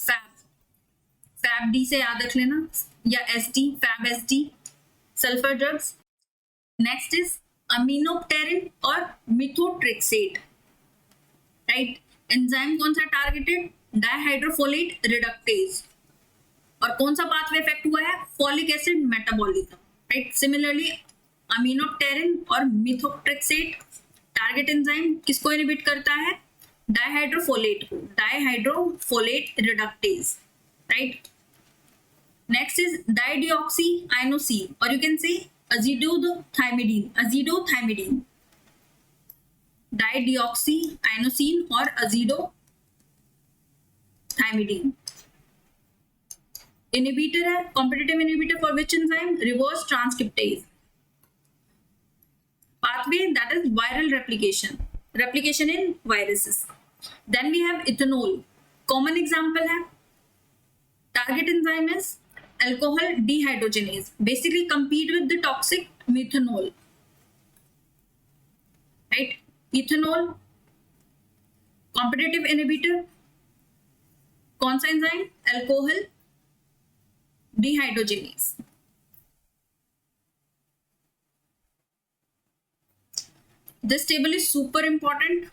fab D से याद रख लेना, या SD, fab SD, sulphur drugs. Next is aminopterin और मिथोट्रिक्सेट, राइट। एंजाइम कौन सा टारगेटेड? डाइहाइड्रोफोलेट रिडक्टेज। और कौन सा पाथवे इफेक्ट हुआ है? Folic acid metabolism, right. Similarly aminopterin और मिथोट्रिक्सेट टारगेट एंजाइम किसको इनहिबिट करता है? डाइहाइड्रोफोलेट को, dihydrofolate reductase, right. Next is dideoxy inosine, और you can say azidothymidine, azidothymidine, dideoxy inosine और अजीडोथाइमिडीन। इनहिबिटर है, competitive inhibitor for which enzyme? Reverse transcriptase. Pathway, that is viral replication in viruses. Then we have ethanol, common example है। Target enzyme is alcohol dehydrogenase, basically compete with the toxic methanol, right? Ethanol competitive inhibitor, कौन सा enzyme? Alcohol dehydrogenase। This table is super important.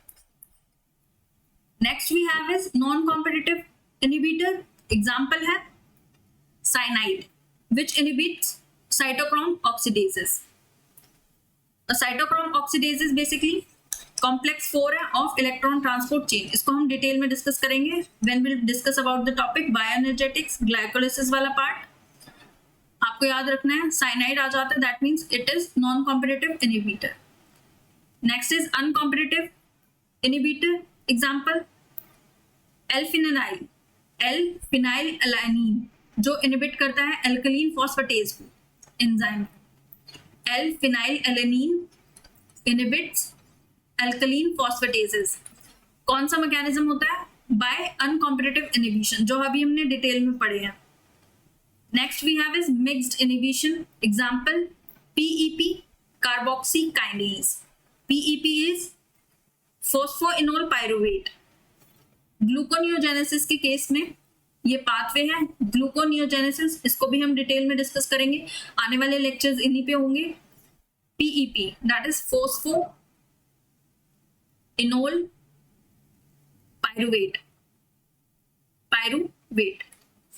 Next we have is non-competitive inhibitor. Example है cyanide, which inhibits cytochrome oxidases. A cytochrome oxidase is basically complex 4 है of electron transport chain. इसको हम detail में discuss करेंगे when we'll discuss about the topic bioenergetics, glycolysis वाला part. आपको याद रखना है cyanide आ जाता है, that means it is non-competitive inhibitor. Next is uncompetitive inhibitor. Example L-phenyl, L-phenylalanine, जो इनहिबिट करता है एल्कलीन फॉस्फेटेज को, enzyme. L-phenylalanine inhibits alkaline phosphatases. कौन सा मैकेनिज्म होता है? बाय अनकॉम्पिटिटिव इनहिबिशन, जो अभी हमने डिटेल में पढ़े हैं। Next we have is mixed inhibition. Example PEP, carboxy kinase. PEP is phosphoenol pyruvate. Gluconeogenesis के केस में ये पाथवे है, ग्लूकोनियोजेनेसिस, इसको भी हम डिटेल में डिस्कस करेंगे, आने वाले लेक्चर्स इन्हीं पे होंगे। PEP that is phosphoenol pyruvate,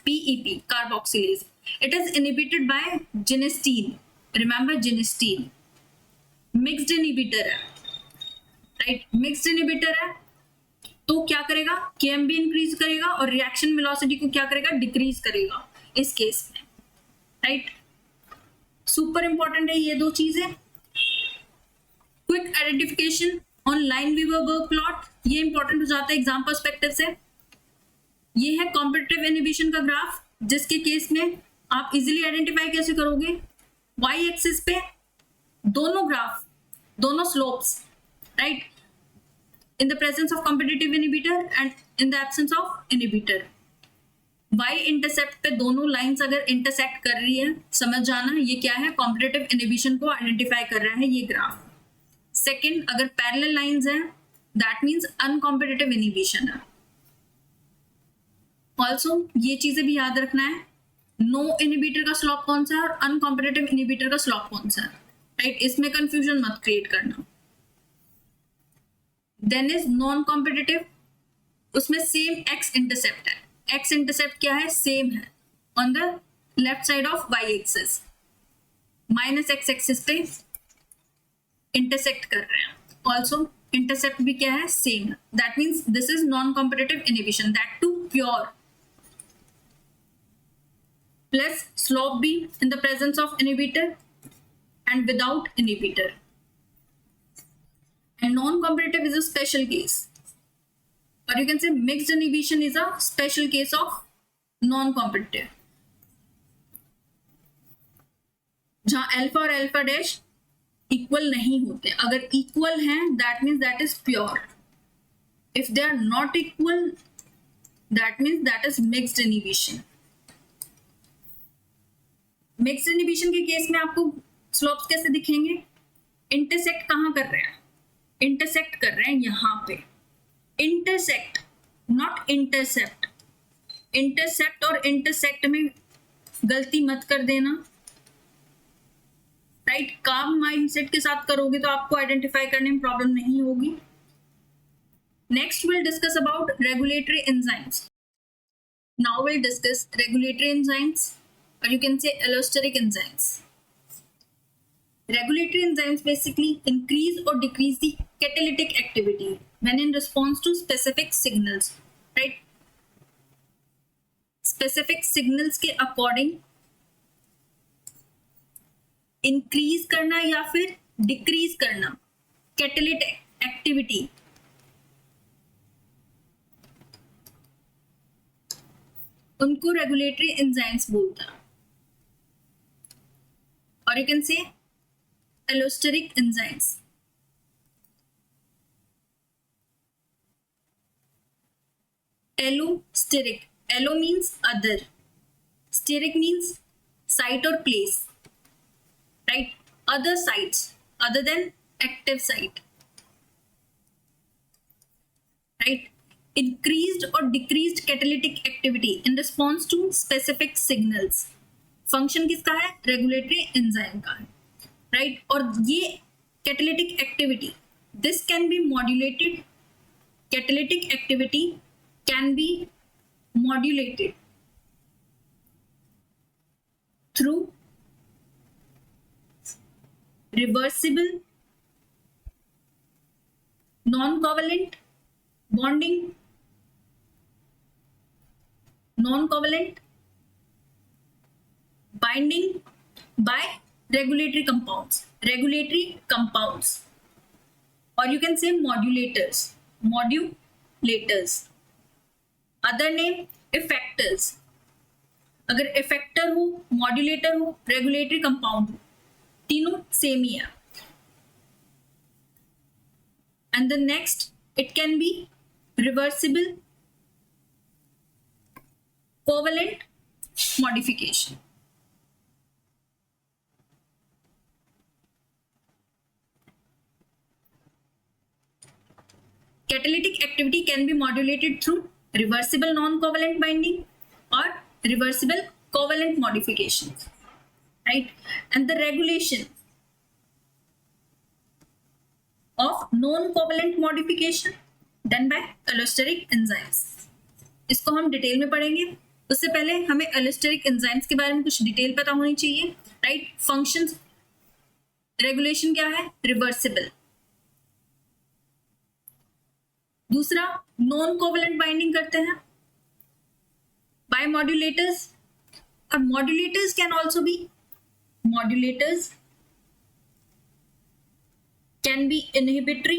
PEP carboxylase. It is inhibited by genistein. Remember genistein. Mixed inhibitor है, राइट। मिक्स्ड इनहिबिटर है तो क्या करेगा? KMB इंक्रीज करेगा और रिएक्शन वेलोसिटी को क्या करेगा? डिक्रीज करेगा इस केस में, राइट। सुपर इंपॉर्टेंट है ये दो चीजें। क्विक आइडेंटिफिकेशन ऑन लाइन-वीवर-बर्ग प्लॉट, ये इंपॉर्टेंट हो जाता है एग्जाम पर्सपेक्टिव से। ये है कॉम्पिटिटिव इनहिबिशन का ग्राफ, जिसके केस में आप इजीली आइडेंटिफाई कैसे करोगे? वाई एक्सिस पे दोनों ग्राफ, दोनों slopes, right, in the presence of competitive inhibitor and in the absence of inhibitor. Y intercept पे दोनों लाइंस अगर इंटरसेक्ट कर रही है, समझ जाना ये क्या है? कॉम्पिटिटिव इनहिबिशन को आइडेंटिफाई कर रहा है ये ग्राफ। सेकंड, अगर पैरेलल लाइंस हैं, दैट मींस अनकॉम्पिटिटिव इनहिबिशन है। ऑल्सो ये चीजें भी याद रखना है, नो इनहिबिटर का स्लोप कौन सा है और अनकॉम्पिटिटिव इनहिबिटर का स्लोप कौन सा है, राइट। इसमें कंफ्यूजन मत क्रिएट करना। देन इज नॉन कॉम्पिटिटिव, उसमें सेम एक्स इंटरसेप्ट है। एक्स इंटरसेप्ट क्या है? सेम है on the left side of Y axis, minus X axis पे इंटरसेक्ट कर रहे हैं। ऑल्सो इंटरसेप्ट भी क्या है? सेम है। That means this is non competitive inhibition, that too pure, plus slope भी in the presence of inhibitor and without inhibitor. And non-competitive is a special case, or you can say mixed inhibition is a special case of non-competitive, जहां alpha और alpha dash equal नहीं होते। अगर equal हैं that means that is pure. If they are not equal, that means that is mixed inhibition. Mixed inhibition के case में आपको slopes कैसे दिखेंगे? इंटरसेक्ट कहाँ कर रहे हैं? इंटरसेक्ट कर रहे हैं यहाँ पे, इंटरसेक्ट, नॉट इंटरसेप्ट। इंटरसेप्ट और इंटरसेक्ट में गलती मत कर देना, राइट? काम माइंडसेट के साथ करोगे तो आपको आइडेंटिफाई करने में प्रॉब्लम नहीं होगी। Next will discuss about regulatory enzymes. Now will discuss regulatory enzymes, or you can say allosteric enzymes. Regulatory enzymes basically increase or decrease the catalytic activity when in response to specific signals, right? Specific signals के according increase करना या फिर decrease करना catalytic activity, उनको regulatory enzymes बोलता है। Or you can say allosteric enzymes. Allosteric. Allo means other. Steric means site or place. Right? Other sites other than active site. Right? Increased or decreased catalytic activity in response to specific signals. Function किसका है? Regulatory enzyme का है, right? और ये catalytic activity, this can be modulated, catalytic activity can be modulated through reversible non covalent bonding, non covalent binding by regulatory compounds, or you can say modulators, other name effectors. अगर effector हो, modulator हो, regulatory compound हो, तीनों same ही है। and the next, it can be reversible covalent modification. Catalytic activity can be modulated through reversible non-covalent binding or reversible covalent modifications, right? And the regulation of non-covalent modification done by allosteric enzymes. इसको हम detail में पढ़ेंगे। उससे पहले हमें allosteric enzymes के बारे में कुछ डिटेल पता होनी चाहिए, राइट? फंक्शंस, रेगुलेशन क्या है? रिवर्सिबल। दूसरा, नॉन कोवेलेंट बाइंडिंग करते हैं बाय मॉड्यूलेटर्स, और modulators can also be, modulators can be inhibitory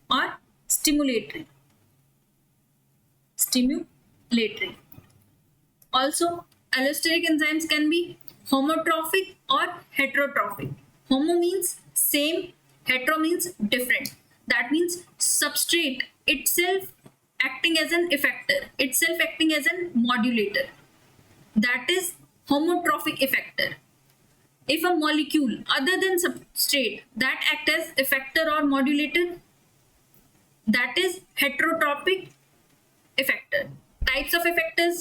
और stimulatory, also allosteric enzymes can be homotrophic or heterotrophic. Homo means same, hetero means different. That means substrate itself acting as an effector, itself acting as a modulator. That is homotrophic effector. If a molecule other than substrate that act as effector or modulator, that is heterotropic effector. Types of effectors,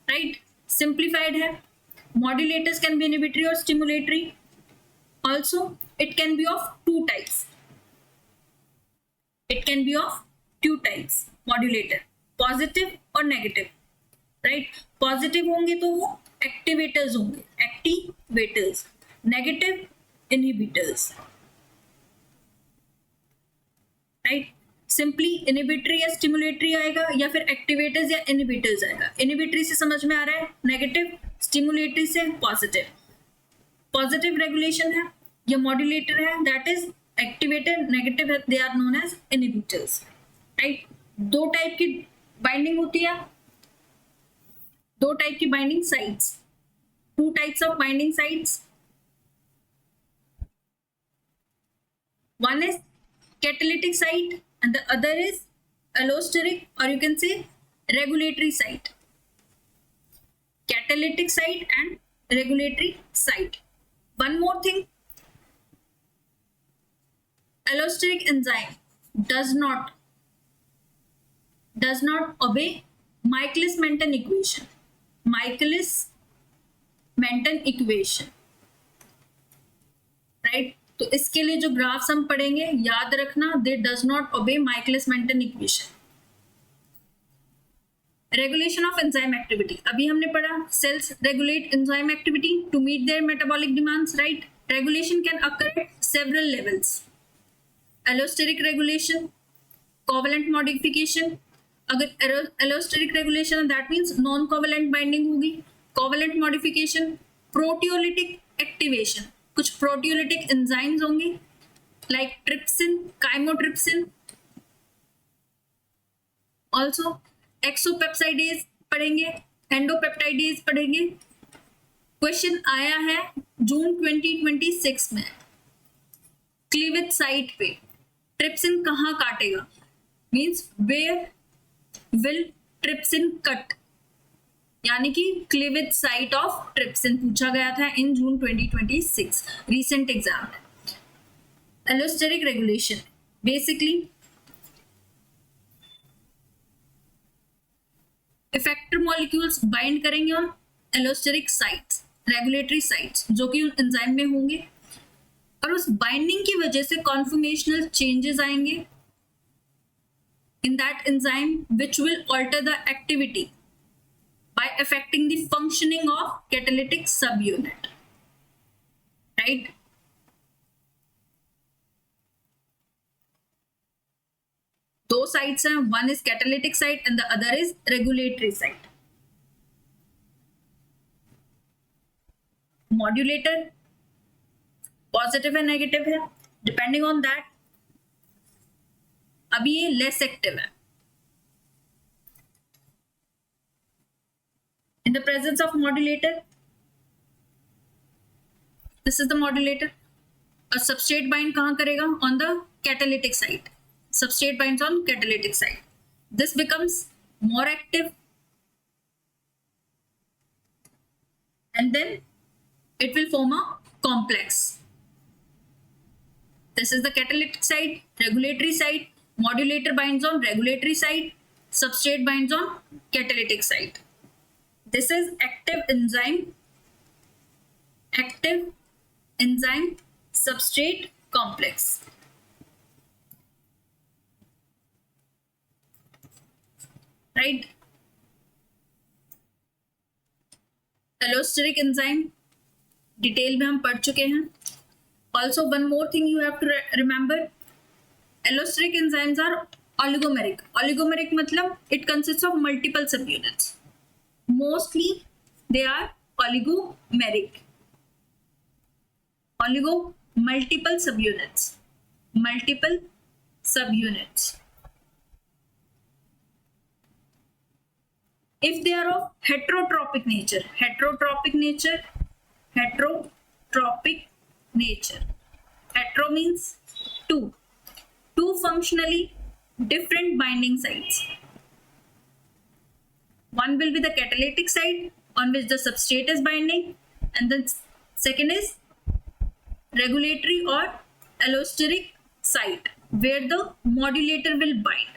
right? Simplified है. Modulators can be inhibitory or stimulatory. Also, it can be of two types. Modulator, positive और negative, right? Positive होंगे तो वो activators होंगे, negative inhibitors, right? Simply inhibitory या stimulatory आएगा या फिर एक्टिवेटर्स या इनहिबिटर्स आएगा। इनहिबिटरी से समझ में आ रहा है नेगेटिव, स्टिमुलेटरी से पॉजिटिव। पॉजिटिव रेगुलेशन है या मॉड्यूलेटर है, दैट इज एक्टिवेटर, नेगेटिव है, they are known as inhibitors, right? दो टाइप की बाइंडिंग होती है, दो टाइप की binding sites, two types of binding sites. One is catalytic site and the other is allosteric, or you can say regulatory site. catalytic site and regulatory site. One more thing, allosteric enzyme does not obey Michaelis-Menten equation. Michaelis-Menten equation, right? तो इसके लिए जो graphs हम पढ़ेंगे याद रखना, दे does not obey Michaelis-Menten equation. Regulation of enzyme activity, अभी हमने पढ़ा cells regulate enzyme activity to meet their metabolic demands, right? Regulation can occur at several levels. Allosteric regulation, covalent modification. अगर allosteric regulation that means non covalent binding होगी. Covalent modification, proteolytic activation, कुछ proteolytic enzymes होंगे like trypsin, chymotrypsin. Also exopeptidase पढ़ेंगे, endopeptidase पढ़ेंगे. Question आया है जून 2026 में, cleavage site पे ट्रिप्सिन कहाँ काटेगा, means where will trypsin cut, यानी कि क्लीवेज साइट ऑफ ट्रिप्सिन पूछा गया था in June 2026 recent exam. Allosteric regulation basically effector molecules bind करेंगे on allosteric sites, regulatory sites जो कि एंजाइम में होंगे, और उस बाइंडिंग की वजह से कॉन्फॉर्मेशनल चेंजेस आएंगे in that enzyme which will alter the activity by affecting the functioning of catalytic subunit, right? दो sites हैं, one is catalytic site and the other is regulatory site. Modulator positive है negative है, depending on that. अभी ये less active है. इन the presence of modulator, this is the modulator. और substrate bind कहां करेगा, on the catalytic site. Substrate binds on catalytic site. This becomes more active and then it will form a complex. This is the catalytic site, regulatory site. Modulator binds on regulatory site, substrate binds on catalytic site. This is active enzyme substrate complex. Right? Allosteric enzyme detail में हम पढ़ चुके हैं. Also one more thing you have to remember, allosteric enzymes are oligomeric. Oligomeric मतलब it consists of multiple subunits. Mostly they are oligomeric. Multiple subunits. If they are of heterotropic nature. Hetero means two functionally different binding sites. One will be the catalytic site on which the substrate is binding, and the second is regulatory or allosteric site where the modulator will bind.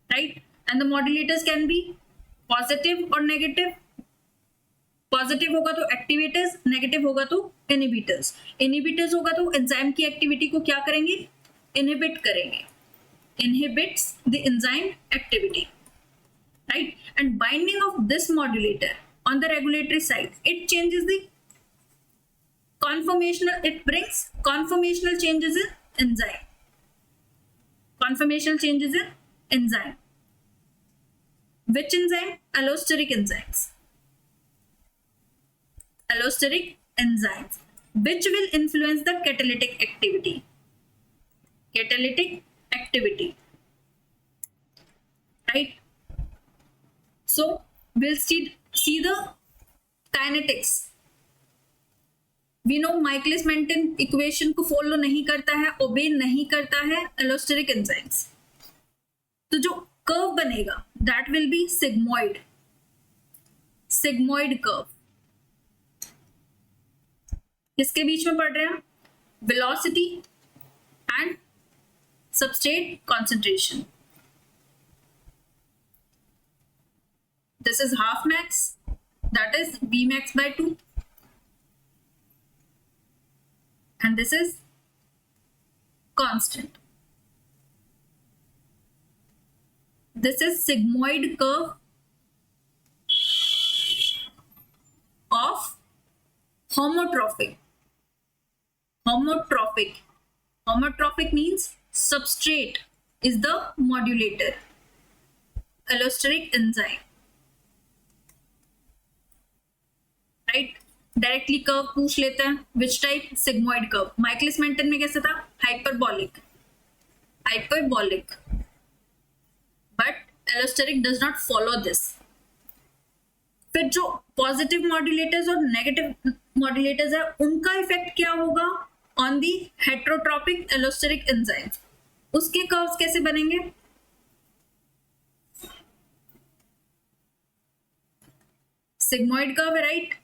Right? And the modulators can be positive or negative. Positive होगा तो activators, negative होगा तो inhibitors. Inhibitors होगा तो enzyme की activity को क्या करेंगे, इनहिबिट करेंगे. Inhibits the enzyme activity, right? And binding of this modulator on the regulatory side, it changes the conformational, it brings conformational changes in enzyme. Which enzyme? Allosteric enzymes, which will influence the catalytic activity. Right? So we'll see the kinetics. We know Michaelis-Menten equation को follow नहीं करता है, ओबे नहीं करता है allosteric enzymes. तो जो कर्व बनेगा that will be sigmoid. Sigmoid curve. किसके बीच में पढ़ रहे हैं? Velocity and substrate concentration. This is half max, that is Vmax by 2, and this is constant. This is sigmoid curve of homotrophic. Homotrophic means substrate is the modulator. Allosteric enzyme. Right, directly curve पूछ लेते हैं। Which type? Sigmoid curve. Michaelis Menten में कैसा था? Hyperbolic. But allosteric does not follow this. फिर जो positive modulators और negative modulators है, उनका इफेक्ट क्या होगा on the heterotropic allosteric enzyme? उसके कर्व्स कैसे बनेंगे? सिग्मोइड कर्व है, राइट।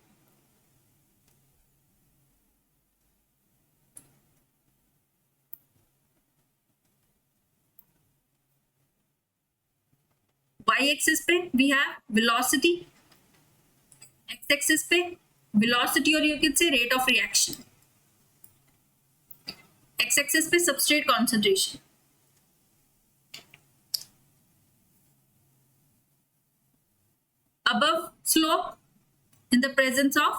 y एक्सिस पे we have velocity, x axis पे वेलोसिटी और you can say rate of reaction, x axis पे substrate concentration. above slope in the presence of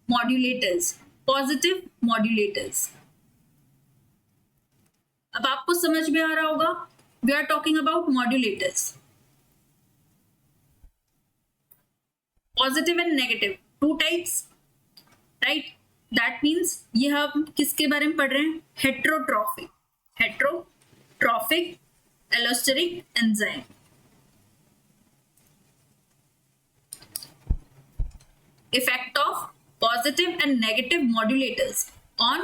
modulators, positive modulators। अब आपको समझ में आ रहा होगा, we are talking about modulators, positive and negative, two types, right. That means ये हम किसके बारे में पढ़ रहे हैं? Heterotrophic allosteric enzyme. Effect of positive and negative modulators on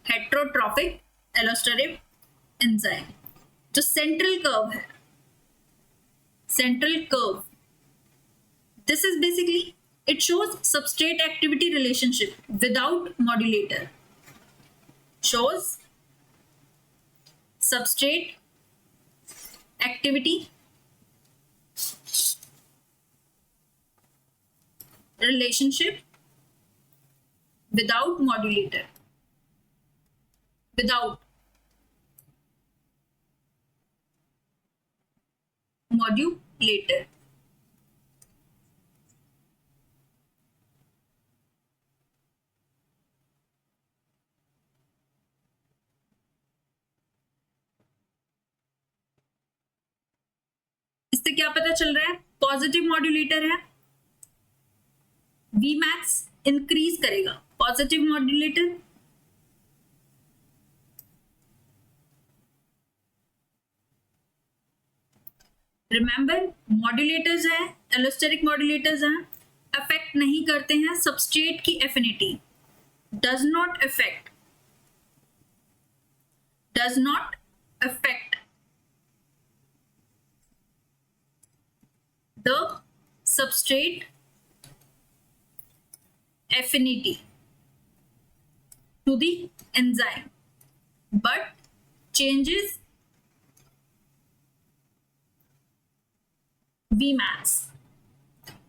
heterotrophic allosteric enzyme। जो सेंट्रल कर्व है, central curve, this is basically it shows substrate activity relationship without modulator, shows substrate activity relationship without modulator, without modulator। इससे क्या पता चल रहा है? Positive modulator है, Vmax increase करेगा। पॉजिटिव मॉड्यूलेटर रिमेंबर, मॉड्यूलेटर्स हैं, एलोस्टेरिक मॉड्यूलेटर्स हैं, अफेक्ट नहीं करते हैं सबस्ट्रेट की affinity, does not affect the substrate affinity to the enzyme but changes Vmax।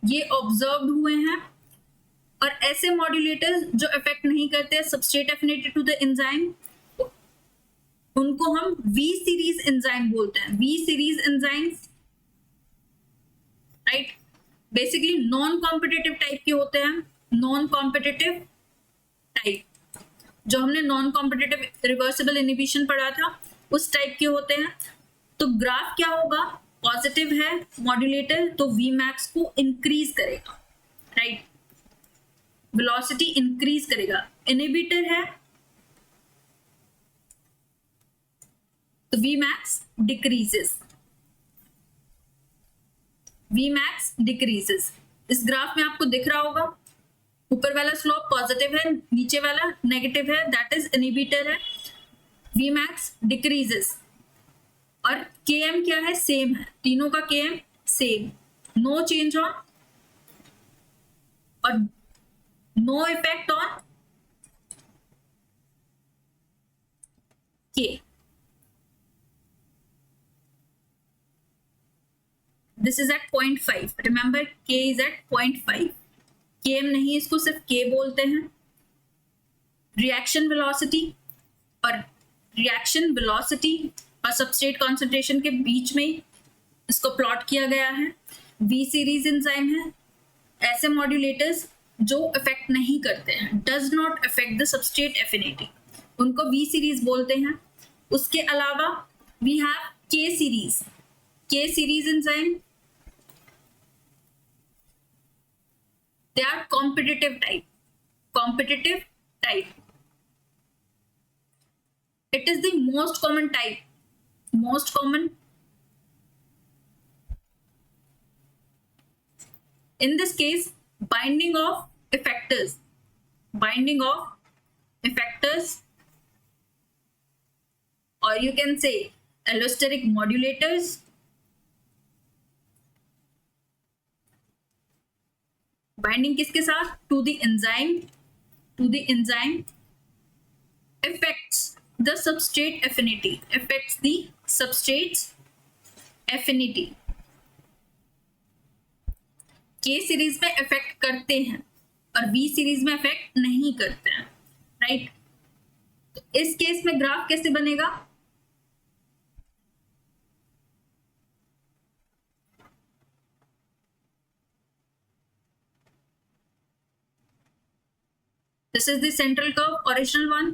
ये ऑब्जर्व हुए हैं। और ऐसे मॉड्यूलेटर्स जो इफेक्ट नहीं करते substrate affinity to the enzyme, उनको हम V सीरीज एंजाइम बोलते हैं। V series enzymes, right, basically non competitive type के होते हैं। नॉन कॉम्पिटिटिव टाइप, जो हमने नॉन कॉम्पिटिटिव रिवर्सिबल इनहिबिशन पढ़ा था, उस टाइप के होते हैं। तो ग्राफ क्या होगा? पॉजिटिव है मॉड्यूलेटर तो Vmax को इंक्रीज करेगा, राइट, वेलोसिटी इंक्रीज करेगा। इनहिबिटर है तो Vmax डिक्रीजेस। इस ग्राफ में आपको दिख रहा होगा, ऊपर वाला स्लोप पॉजिटिव है, नीचे वाला नेगेटिव है, दैट इज इनहिबिटर है। Vmax डिक्रीजेस और Km क्या है? सेम है, तीनों का Km same, no change on or no effect on K. This is at 0.5. Remember, K is at 0.5. Km नहीं, इसको सिर्फ K बोलते हैं. रिएक्शन वेलोसिटी और सबस्ट्रेट कॉन्सेंट्रेशन के बीच में इसको प्लॉट किया गया है. वी सीरीज एंजाइम है. ऐसे मॉड्यूलेटर्स जो इफेक्ट नहीं करते हैं, does not affect the substrate affinity, उनको वी सीरीज बोलते हैं. उसके अलावा वी हैव के series enzyme. They are competitive type. It is the most common type. In this case, binding of effectors, or you can say allosteric modulators. Binding किसके साथ? To the enzyme affects the substrate affinity. K series में effect करते हैं और V series में effect नहीं करते हैं, राइट? तो इस केस में ग्राफ कैसे बनेगा? This is the central curve, original one.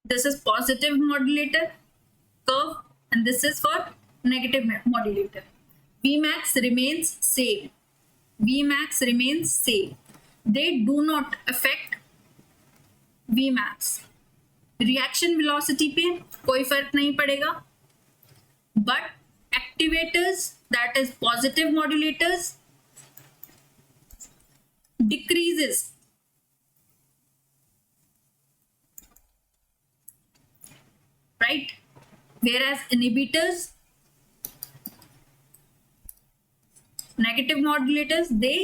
This is positive modulator curve and this is for negative modulator. Vmax remains same. They do not affect Vmax. Reaction velocity पे कोई फर्क नहीं पड़ेगा. But activators, that is positive modulators, decreases. Right? Whereas inhibitors, negative modulators, they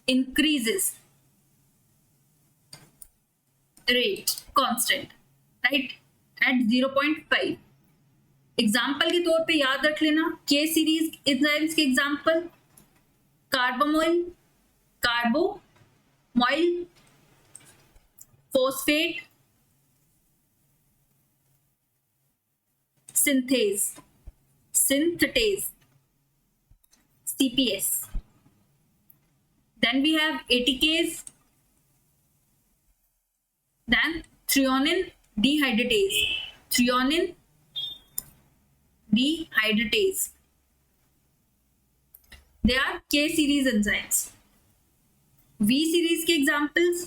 increases rate constant, right, at 0.5. Example के तौर पे याद रख लेना के सीरीज एंजाइम्स के example: carbamoyl, phosphate, synthetase, CPS. Then we have ATKs, then threonine dehydratase. They are K series enzymes. V series के examples: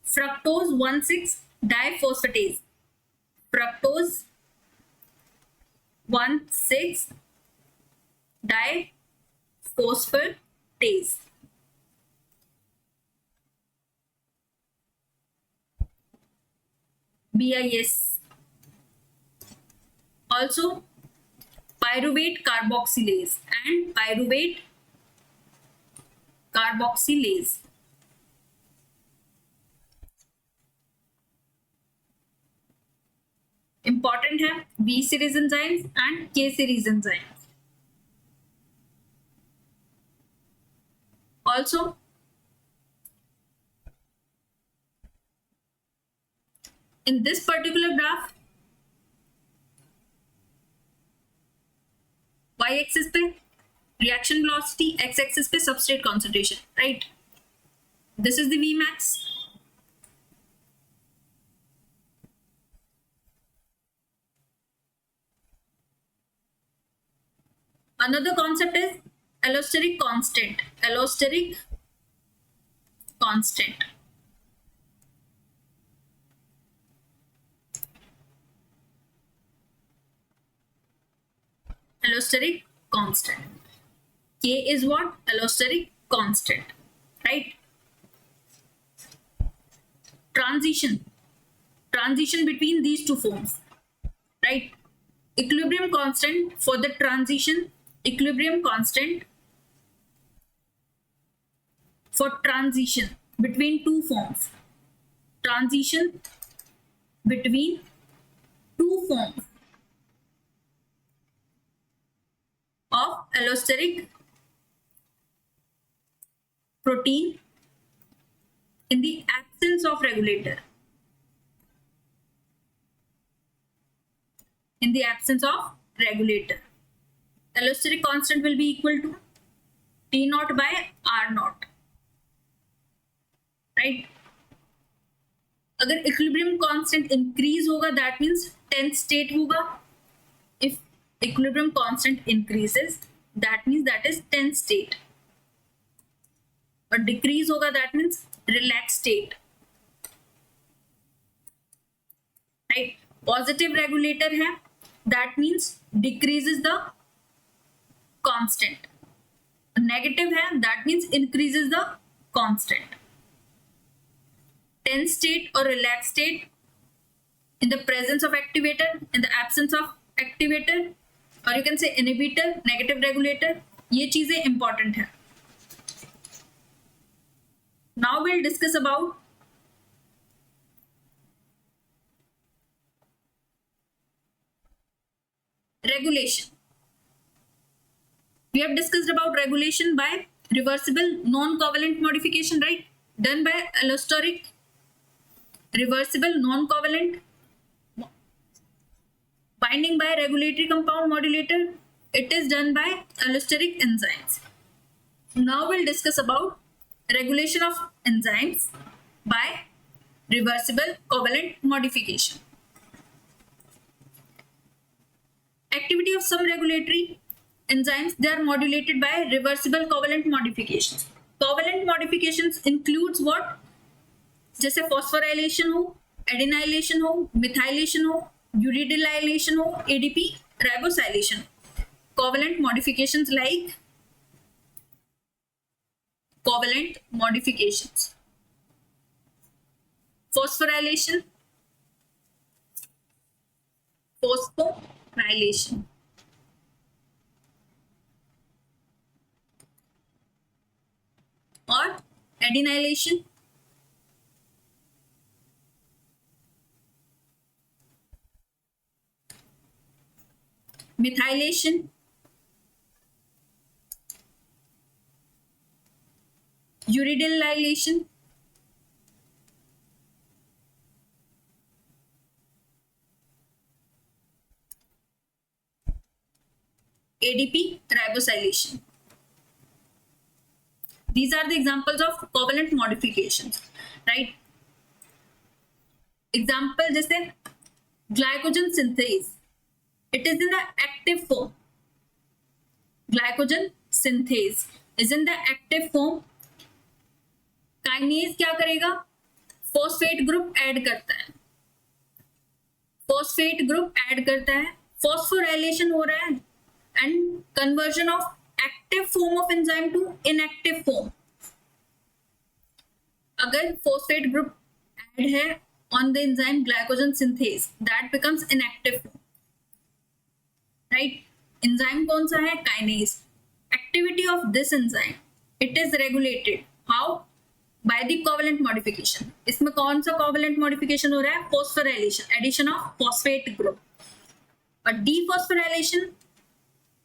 fructose 1,6 diphosphatase, fructose 1,6 diphosphatase. BIS. Also pyruvate carboxylase and pyruvate carboxylase. Important है B series enzymes and K series enzymes. Also in this particular graph, y-axis पे reaction velocity, x-axis पे substrate concentration, right? This is the Vmax. Another concept is allosteric constant. allosteric constant. K is what? Allosteric constant, right? Transition between these two forms, right? Equilibrium constant for the transition, equilibrium constant for transition between two forms, transition between two forms of allosteric protein in the absence of regulator. In the absence of regulator, allosteric constant will be equal to T naught by R naught, right? अगर equilibrium constant increase होगा that means tense state होगा. If equilibrium constant increases that means that is tense state, और decrease होगा that means relax state, right? Positive regulator है that means decreases the constant, negative है that means increases the constant. Tense state or relaxed state, in the presence of activator, in the absence of activator, or you can say inhibitor, negative regulator, ये चीजें important है. Now we'll discuss about regulation. We have discussed about regulation by reversible non-covalent modification, right? Done by allosteric reversible non-covalent binding by regulatory compound modulator. It is done by allosteric enzymes. Now we'll discuss about regulation of enzymes by reversible covalent modification. Activity of some regulatory enzymes, they are modulated by reversible covalent modifications. Covalent modifications includes what? जैसे phosphorylation हो, adenylation हो, methylation हो, uridylylation हो, ADP ribosylation. Covalent modifications like covalent modifications, phosphorylation, phosphorylation, और adenylation, methylation, uridylylation, ADP ribosylation. These are the examples of covalent modifications, right? Example जैसे glycogen synthase, it is in the active form. Glycogen synthase is in the active form. Kinase क्या करेगा? Phosphate group add करता है. Phosphate group add करता है. Phosphorylation हो रहा है and conversion of active form of enzyme to inactive form. अगर phosphate group ऐड है on the enzyme glycogen synthase, that becomes inactive form. Right? Enzyme कौन सा है? Kinase. Activity of this enzyme, it is regulated. How? By the covalent modification. इसमें कौन सा covalent modification हो रहा है? Phosphorylation, addition of phosphate group. और dephosphorylation,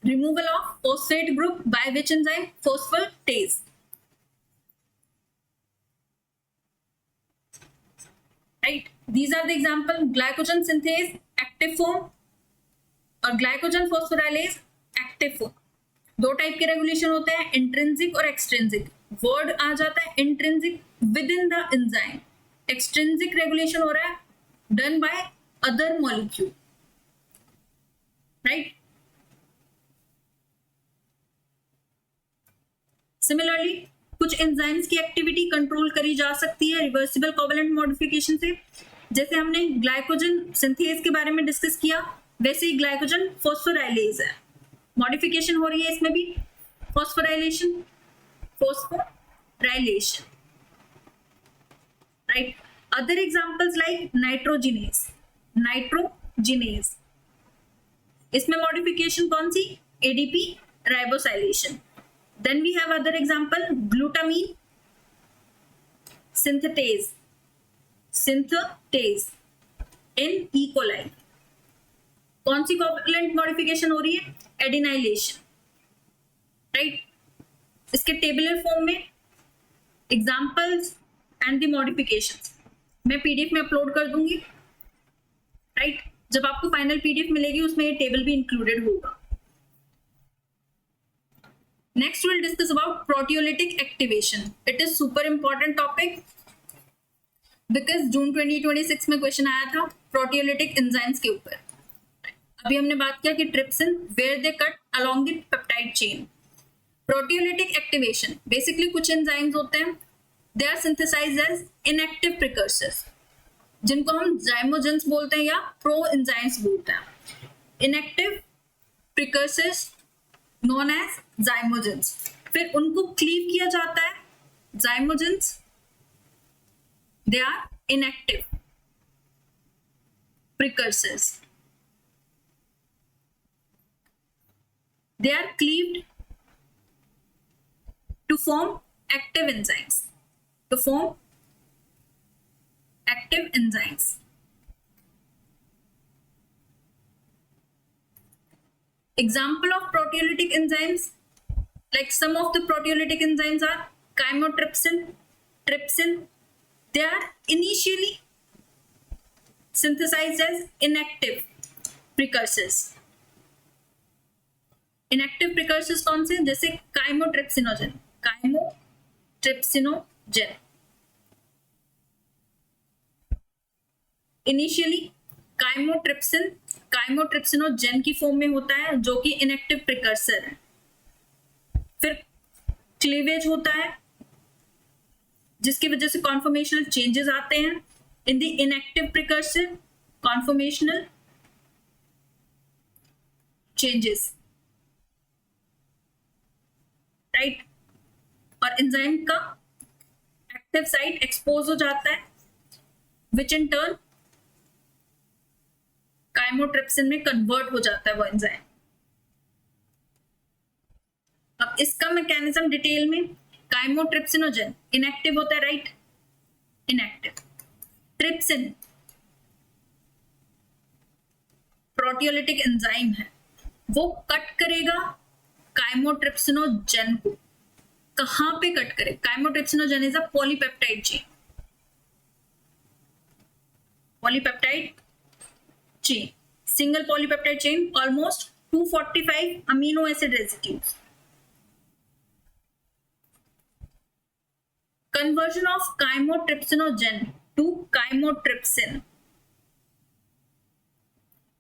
removal of phosphate group by which enzyme? Phosphatase. Right? These are the example. Glycogen synthase, active form, और glycogen phosphorylase active form. दो type के रेगुलेशन होते हैं, intrinsic और एक्सट्रिंसिक. वर्ड आ जाता है intrinsic with in the enzyme. Extrinsic regulation हो रहा है done by other molecule, right? Similarly कुछ एंजाइम्स की एक्टिविटी कंट्रोल करी जा सकती है रिवर्सिबल कोवेलेंट मॉडिफिकेशन से. जैसे हमने ग्लाइकोजन सिंथेज के बारे में डिस्कस किया, वैसे ही ग्लाइकोजन फॉस्फोराइलेज है. मॉडिफिकेशन हो रही है इसमें भी, phosphorylation, phosphorylation, right? Other examples like nitrogenase, इसमें मॉडिफिकेशन कौन सी, ADP राइबोसाइलेशन. Then we have other example, glutamine synthetase in E. coli. कौन सी कोवैलेंट मॉडिफिकेशन हो रही है, एडिनाइलेशन, राइट? इसके टेबुलर फॉर्म में एग्जांपल्स एंड द मॉडिफिकेशंस मैं पीडीएफ में अपलोड कर दूंगी, राइट? जब आपको फाइनल पीडीएफ मिलेगी उसमें ये टेबल भी इंक्लूडेड होगा. Next will discuss about proteolytic activation. It is super important topic because June 2026 में क्वेश्चन आया था प्रोटियोलिटिक एंजाइम्स के ऊपर. अभी हमने बात किया कि trypsin where they cut along the peptide chain. Proteolytic activation basically कुछ एंजाइम्स होते हैं, they are synthesized as inactive precursors, जिनको हम जाइमोजेंस बोलते हैं या प्रो एंजाइम्स बोलते हैं. Inactive precursors known as zymogens. फिर उनको क्लीव किया जाता है, zymogens they are inactive precursors. They are cleaved to form active enzymes. Example of proteolytic enzymes, like some of the proteolytic enzymes are chymotrypsin, trypsin. They are initially synthesized as inactive precursors. Inactive precursors कौन से, जैसे chymotrypsinogen, initially chymotrypsinogen की form में होता है जो कि inactive precursor है. फिर क्लीवेज होता है जिसकी वजह से कॉन्फॉर्मेशनल चेंजेस आते हैं in the inactive precursor, conformational changes, right? और एंजाइम का एक्टिव साइट एक्सपोज हो जाता है विच इन टर्न काइमोट्रिप्सिन में कन्वर्ट हो जाता है वो एंजाइम. अब इसका मैकेनिज्म डिटेल में, काइमोट्रिप्सिनोजन इनएक्टिव होता है, right? Inactive. Trypsin proteolytic enzyme है, वो कट करेगा काइमोट्रिप्सिनोजन को. कहां पे कट करे? Chymotrypsinogen is a polypeptide chain. Single polypeptide chain, almost 245 amino acid residues. Conversion of chymotrypsinogen to chymotrypsin.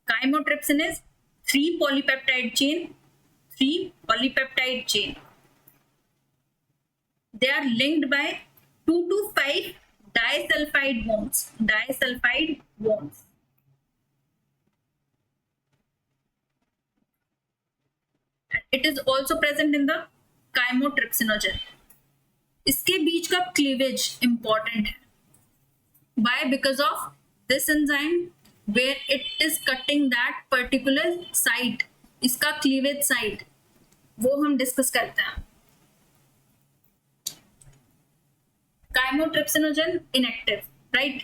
Chymotrypsin is 3 polypeptide chain. They are linked by 2 to 5 disulfide bonds. It is also present in the chymotrypsinogen. इसके बीच का cleavage important है. Why? Because of this enzyme where it is cutting that particular site. इसका cleavage site वो हम discuss करते हैं. Chymotrypsinogen inactive, right?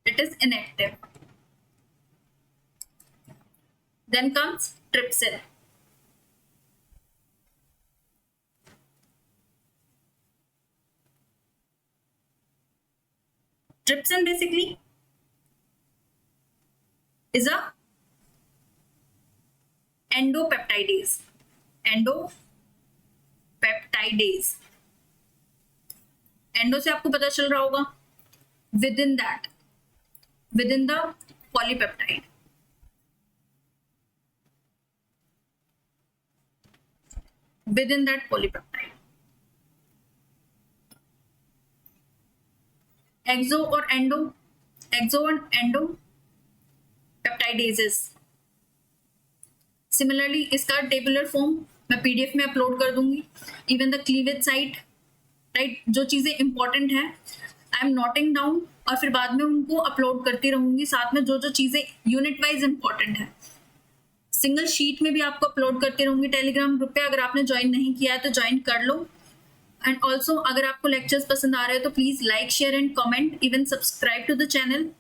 It is inactive. Then comes trypsin. Trypsin basically is a endopeptidase. Endo से आपको पता चल रहा होगा within the polypeptide. Within that polypeptide. एक्सो और एंडो पेप्टाइडेजेस। सिमिलरली इसका टेबुलर फॉर्म मैं पीडीएफ में अपलोड कर दूंगी। Even the cleavage site, right, जो चीजें इंपॉर्टेंट है आई एम नोटिंग डाउन और फिर बाद में उनको अपलोड करती रहूंगी, साथ में जो जो चीजें यूनिट वाइज इंपॉर्टेंट है सिंगल शीट में भी आपको अपलोड करती रहूंगी टेलीग्राम ग्रुप पे। अगर आपने ज्वाइन नहीं किया है तो ज्वाइन कर लो। एंड ऑल्सो अगर आपको लेक्चर्स पसंद आ रहे हो तो please like, share and comment, even subscribe to the channel.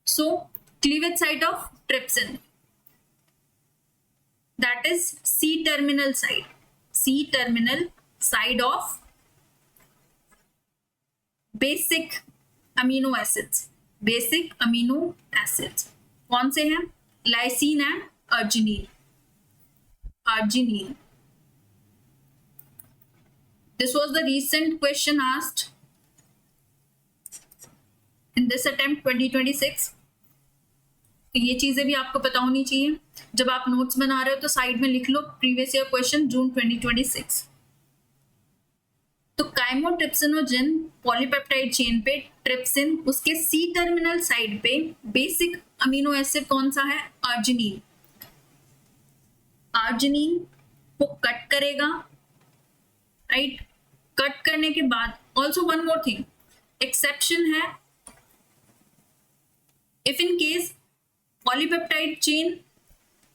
So cleavage site of trypsin, that is C-terminal side of basic amino acids। कौन से हैं? Lysine and arginine। This was the recent question asked in this attempt 2026। तो ये चीजें भी आपको पता होनी चाहिए। जब आप नोट्स बना रहे हो तो साइड में लिख लो प्रीवियस ईयर क्वेश्चन जून 2026। तो काइमोट्रिप्सिनोजेन पॉलीपेप्टाइड चेन पे ट्रिप्सिन, उसके सी टर्मिनल साइड पे बेसिक अमीनो एसिड कौन सा है? आर्जिनिन। आर्जिनिन को कट करेगा, राइट। कट करने के बाद also one more thing, exception है, if in case polypeptide chain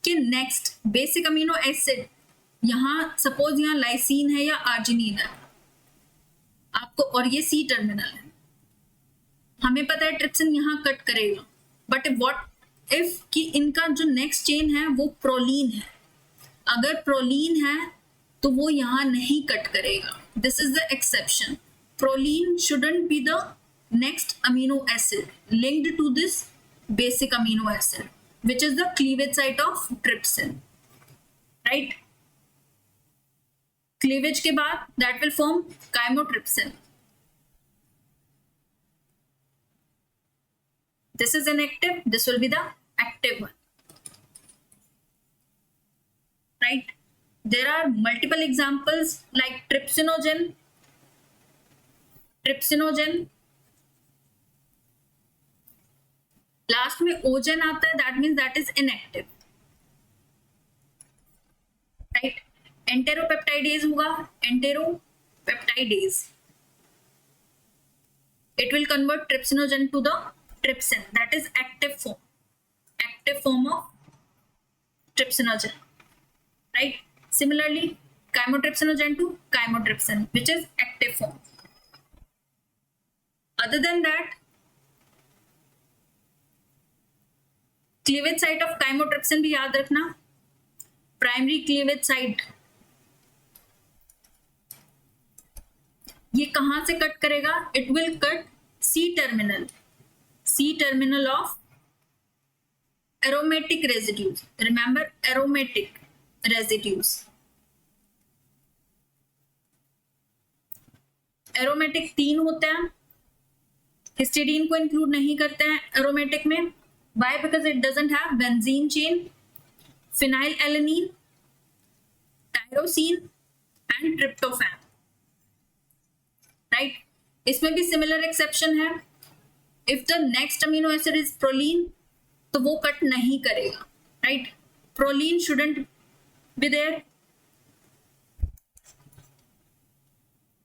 के नेक्स्ट बेसिक अमीनो एसिड, यहां सपोज यहां लाइसिन है या आर्जिनिन है आपको, और ये सी टर्मिनल है, हमें पता है ट्रिप्सिन यहां कट करेगा, बट व्हाट इफ कि इनका जो नेक्स्ट चेन है वो प्रोलीन है। अगर प्रोलीन है तो वो यहां नहीं कट करेगा। This is the exception. Proline shouldn't be the next amino acid linked to this basic amino acid, which is the cleavage site of trypsin, right? Cleavage के बाद that will form chymotrypsin। This is inactive, this will be the active one, right? There are multiple examples like trypsinogen, last में ogen आता है, that means that is inactive, right. Enteropeptidase होगा, enteropeptidase, it will convert trypsinogen to the trypsin, that is active form of trypsinogen, right. Similarly chymotrypsinogen to chymotrypsin which is active form। other than that, cleavage site of chymotrypsin भी याद रखना, primary cleavage site, ये कहां से cut करेगा? It will cut C terminal of aromatic residues. Remember aromatic residues, aromatic 3 होते हैं, histidine को इंक्लूड नहीं करते हैं एरोमेटिक में। Why? Because it doesn't have benzene chain, phenylalanine, tyrosine and tryptophan, right? इसमें भी सिमिलर एक्सेप्शन है। If the next amino acid is proline तो वो कट नहीं करेगा, right. Proline shouldn't be there.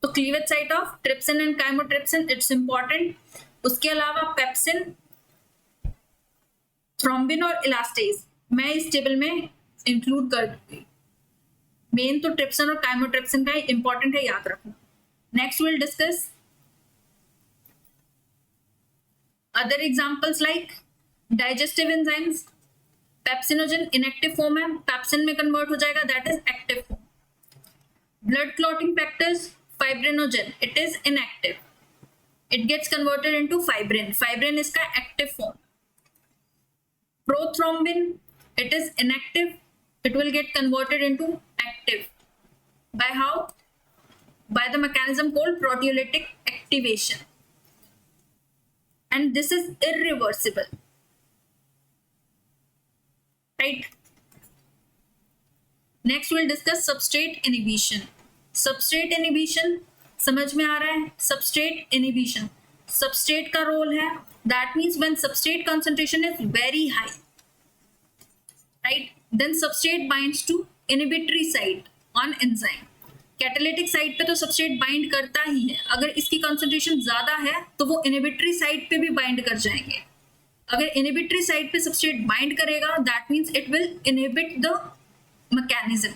तो cleavage site of trypsin and chymotrypsin it's important. उसके अलावा पेप्सिन, थ्रोम्बिन और इलास्टेज मैं इस टेबल में इंक्लूड कर दूंगी। मेन तो ट्रिप्सिन और काइमोट्रिप्सिन का इंपॉर्टेंट है, याद रखना। Next will discuss other examples like digestive enzymes. Pepsinogen inactive form है, पेप्सिन में कन्वर्ट हो जाएगा, that is active form. Blood clotting factors, fibrinogen it is inactive, it gets converted into fibrin, fibrin इसका active form. Prothrombin, it is inactive, it will get converted into active. By how? By the mechanism called proteolytic activation. And this is irreversible, right? Next we'll discuss substrate inhibition. Substrate inhibition समझ में आ रहा है? Substrate inhibition, substrate का role है, that means when substrate concentration is very high, right, then substrate binds to inhibitory site on enzyme. Catalytic site पे तो substrate bind करता ही है, अगर इसकी कंसंट्रेशन ज्यादा है तो वो इनहिबिटरी साइट पे भी बाइंड कर जाएंगे। अगर इनहिबिटरी साइट पे सबस्ट्रेट बाइंड करेगा, that means it will inhibit the mechanism,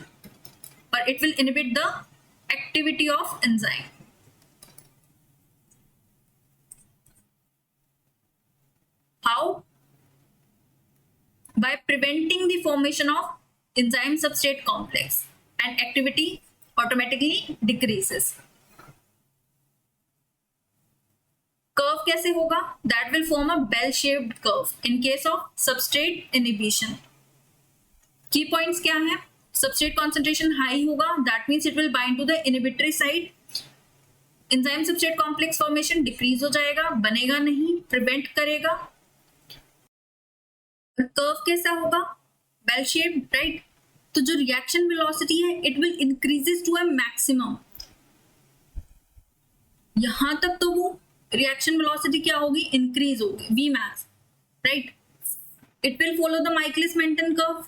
or it will inhibit the activity of enzyme. How? By preventing the formation of enzyme substrate complex and activity automatically decreases. Curve कैसे होगा? That will form a bell-shaped curve in case of substrate inhibition. Key points क्या हैं? Substrate concentration high होगा, that means it will bind to the inhibitory site, enzyme substrate complex formation decrease हो जाएगा, बनेगा नहीं, prevent करेगा। Curve कैसा होगा? Bell shape, right. तो जो रिएक्शन वेलोसिटी है it will increases to a maximum, यहां तक तो वो रिएक्शन वेलोसिटी क्या होगी? इंक्रीज होगी, V max, right. It will follow the Michaelis Menten curve,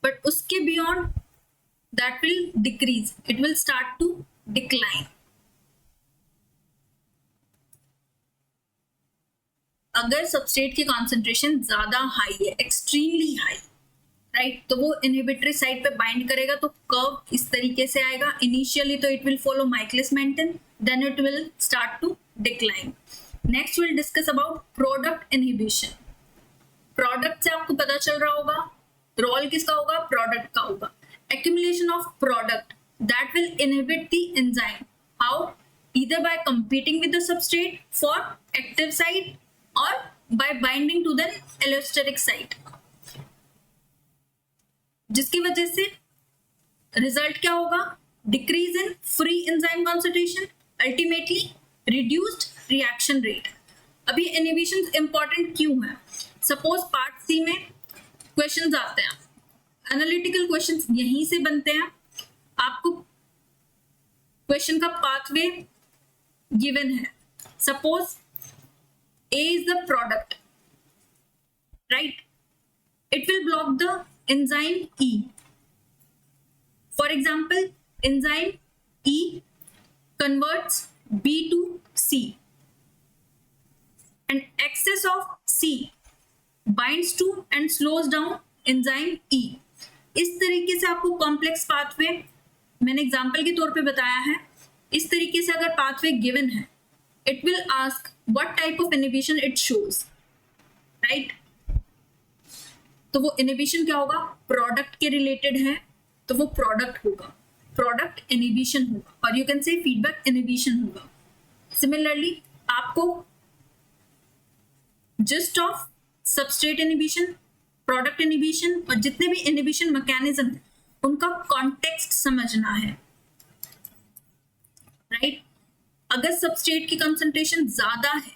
but उसके beyond that will decrease, it will start to decline. अगर सबस्ट्रेट की कॉन्सेंट्रेशन ज्यादा हाई है, एक्सट्रीमली हाई, राइट, तो वो इनहिबिटरी साइट पे बाइंड करेगा, तो कर्व इस तरीके से आएगा। इनिशियली तो it will follow Michaelis Menten, then it will start to decline. Next will discuss about product inhibition. Product से आपको पता चल रहा होगा, रोल किसका होगा? प्रोडक्ट का होगा। Accumulation of product that will inhibit the enzyme. How? Either by competing with the substrate for active site or by binding to the allosteric site. जिसकी वजह से रिजल्ट क्या होगा? Decrease in free enzyme concentration, ultimately reduced reaction rate. अभी inhibition important क्यों है? Suppose part सी में questions आते हैं, एनालिटिकल क्वेश्चंस यहीं से बनते हैं। आपको क्वेश्चन का पाथवे गिवन है, suppose A is the product, right, it will block the enzyme E. For example enzyme E converts B to C and excess of C binds to and slows down enzyme E. इस तरीके से आपको complex pathway मैंने example के तौर पे बताया है। इस तरीके से अगर पाथवे गिवन है, it will ask what type of inhibition it shows, right. तो वो इनहिबिशन क्या होगा? प्रोडक्ट के रिलेटेड है, तो वो प्रोडक्ट होगा, प्रोडक्ट इनहिबिशन होगा, और यू कैन से फीडबैक इनहिबिशन होगा। सिमिलरली आपको gist of substrate inhibition, product inhibition और जितने भी इनहिबिशन मैकेनिज्म है उनका कॉन्टेक्स्ट समझना है, राइट। अगर सबस्ट्रेट की कंसंट्रेशन ज्यादा है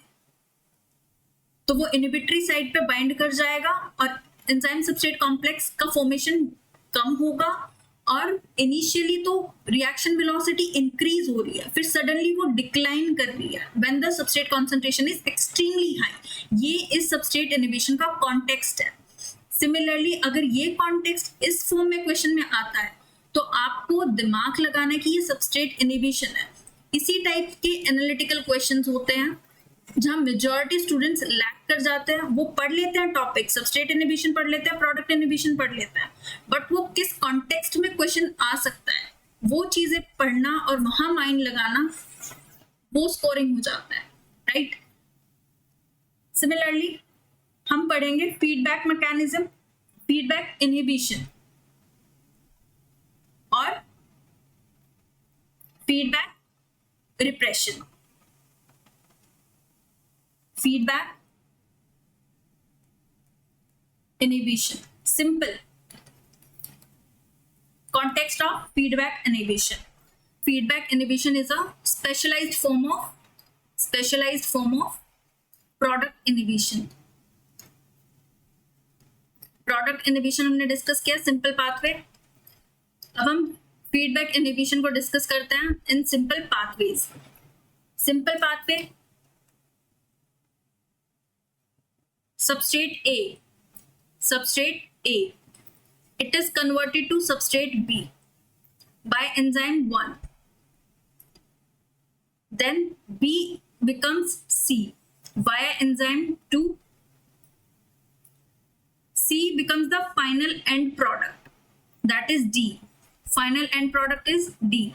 तो वो इनहिबिटरी साइट पे बाइंड कर जाएगा और एंजाइम सबस्ट्रेट कॉम्प्लेक्स का फॉर्मेशन कम होगा, और इनिशियली तो रिएक्शन वेलोसिटी इंक्रीज हो रही है, फिर सडनली वो डिक्लाइन कर रही है when the substrate concentration is extremely high. ये इस सबस्ट्रेट इनहिबिशन का कॉन्टेक्स्ट है। सिमिलरली अगर ये कॉन्टेक्स्ट इस फॉर्म में क्वेश्चन में आता है तो आपको दिमाग लगाना है कि ये सबस्ट्रेट इनहिबिशन है। इसी टाइप के एनालिटिकल क्वेश्चंस होते हैं जहां मेजॉरिटी स्टूडेंट्स लैक कर जाते हैं। वो पढ़ लेते हैं टॉपिक, सबस्ट्रेट इनहिबिशन पढ़ लेते हैं, प्रोडक्ट इनहिबिशन पढ़ लेते हैं, बट वो किस कॉन्टेक्स्ट में क्वेश्चन आ सकता है वो चीजें पढ़ना और वहां माइंड लगाना, वो स्कोरिंग हो जाता है, राइट। सिमिलरली हम पढ़ेंगे फीडबैक मैकेनिज्म, फीडबैक इनहिबिशन और feedback repression. feedback inhibition, simple context of feedback inhibition. Feedback inhibition is a specialized form of product inhibition. Product inhibition हमने डिस्कस किया, सिंपल पाथवे। अब हम फीडबैक इनहिबिशन को discuss करते हैं in simple pathways. simple pathway, substrate A, it is converted to substrate B by enzyme 1. Then B becomes C via enzyme 2. C becomes the final end product, that is D. Final end product is D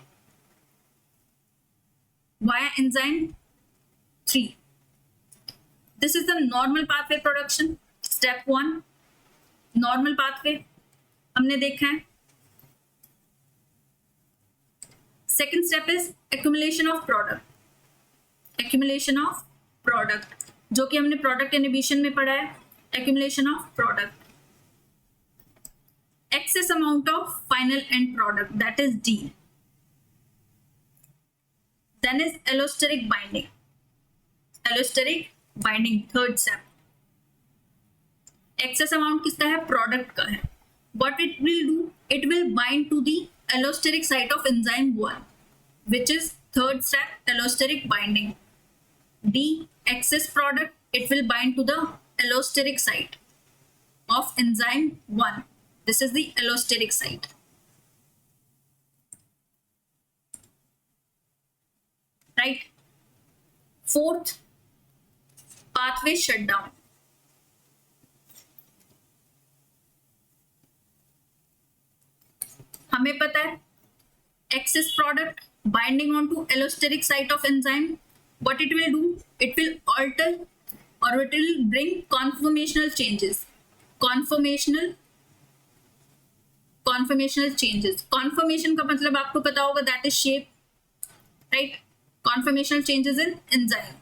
via enzyme 3. This is the normal pathway production. Step 1, normal pathway हमने देखा है. Second step is accumulation of product. Accumulation of product, जो कि हमने product inhibition में पढ़ा है. Accumulation of product. Excess amount of final end product, that is D. Then is allosteric binding. Allosteric binding, third step. Excess amount किसका है? Product का है. What it will do? It will bind to the allosteric site of enzyme 1, which is third step, allosteric binding. D, excess product, it will bind to the allosteric site of enzyme 1. This is the allosteric site. Right? Fourth, pathway shutdown. हमें पता है excess product binding onto allosteric site of enzyme. What it will do? It will alter or it will bring conformational changes. Conformational changes. Conformation का मतलब आपको पता होगा, that is shape, right? Conformational changes in enzyme.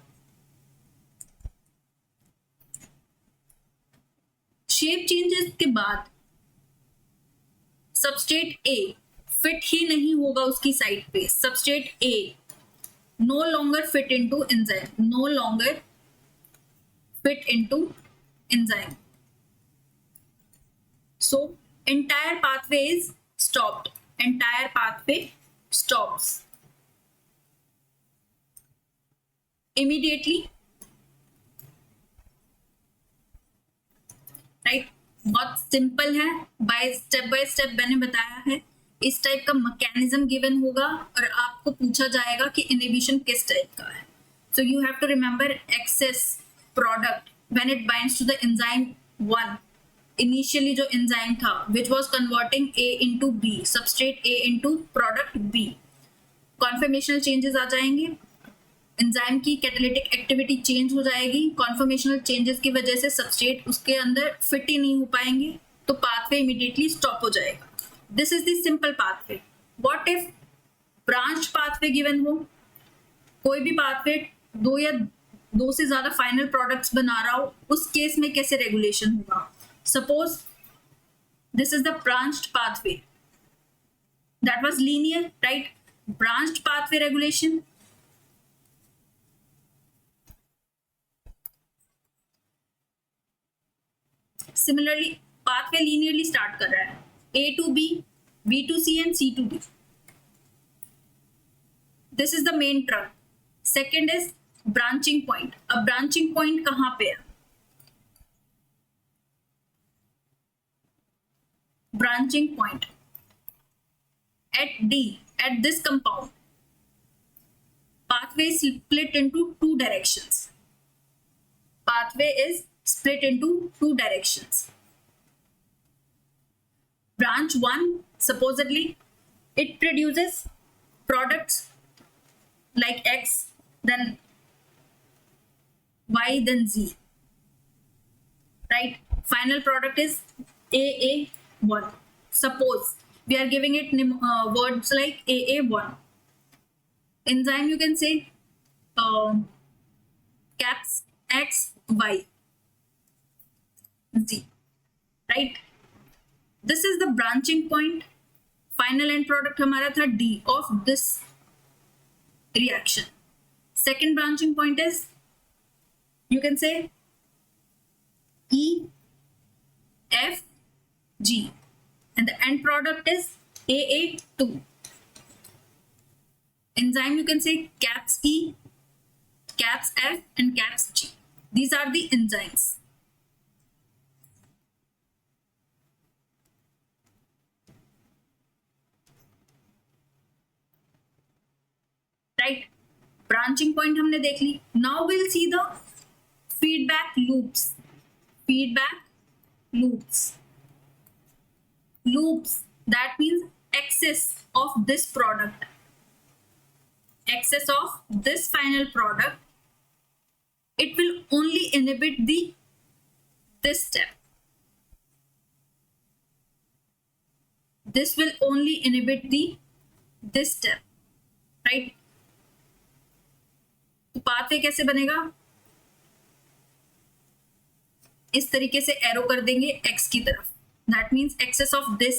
Shape changes के बाद substrate A fit ही नहीं होगा उसकी साइड पे. Substrate A no longer fit into enzyme. No longer fit into enzyme. So entire pathway is stopped. Entire pathway stops immediately. Right? बहुत simple है, by step मैंने बताया है. इस टाइप का मैकेनिज्म गिवन होगा और आपको पूछा जाएगा कि इनहिबिशन किस टाइप का है. So you have to remember excess product when it binds to the enzyme 1. Initially जो एंजाइम था which was converting A into B, substrate A into product B, conformational changes आ जाएंगे. एंजाइम की catalytic activity change हो जाएगी. कॉन्फर्मेशनल changes की वजह से सबस्ट्रेट उसके अंदर फिट ही नहीं हो पाएंगे, तो पाथवे इमीडिएटली स्टॉप हो जाएगा. This is the simple pathway. What if branch pathway given हो? कोई भी पाथवे दो या दो से ज्यादा फाइनल प्रोडक्ट्स बना रहा हो, उस केस में कैसे रेगुलेशन होगा? Suppose this is the branched pathway, that was linear, right? Branched pathway regulation. Similarly, pathway linearly start कर रहा है. A to B, B to C and C to D. This is the main trunk. Second is branching point. अब branching point कहाँ पे है? Branching point at D, at this compound. Pathway is split into two directions. Pathway is split into two directions. Branch 1, supposedly, it produces products like X, then Y, then Z. Right? Final product is AA1. Suppose we are giving it words like AA1. Enzyme, you can say caps X, Y, Z, right? This is the branching point. Final end product हमारा था D of this reaction. Second branching point is, you can say E, F, G, and the end product is AA2. Enzyme, you can say caps E, caps F and caps G. These are the enzymes. Right? Branching point हमने देख ली. Now we'll see the feedback loops. Feedback loops. Loops, that means excess of this product. Excess of this final product. It will only inhibit this step. This will only inhibit this step. Right? तो pathway कैसे बनेगा? इस तरीके से arrow कर देंगे x की तरफ. That means excess of this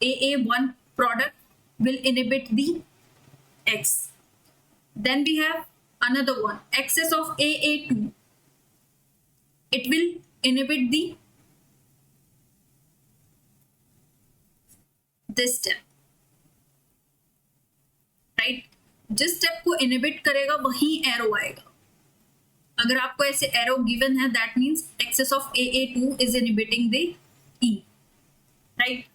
AA1 product will inhibit the X. Then we have another one, excess of AA2. It will inhibit this step. Right? जिस स्टेप को इनहिबिट करेगा वही एरो आएगा. अगर आपको ऐसे एरो गिवन है, that means excess of AA2 is inhibiting the E. Right?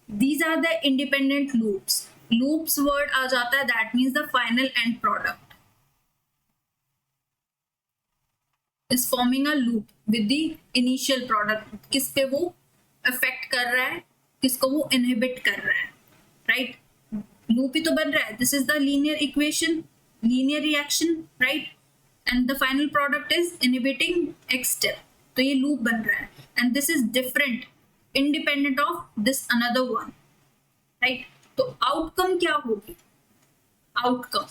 These are the independent loops. Loops word आ जाता है, that means the final end product is forming a loop with the initial product. किस पे वो affect कर रहा है, किसको वो inhibit कर रहा है. Right? Loop ही तो बन रहा है. This is the linear equation, linear reaction, right? And the final product is inhibiting X step. तो ये loop बन रहा है. And this is different, independent of this another one. Right? तो outcome क्या होगी? Outcome.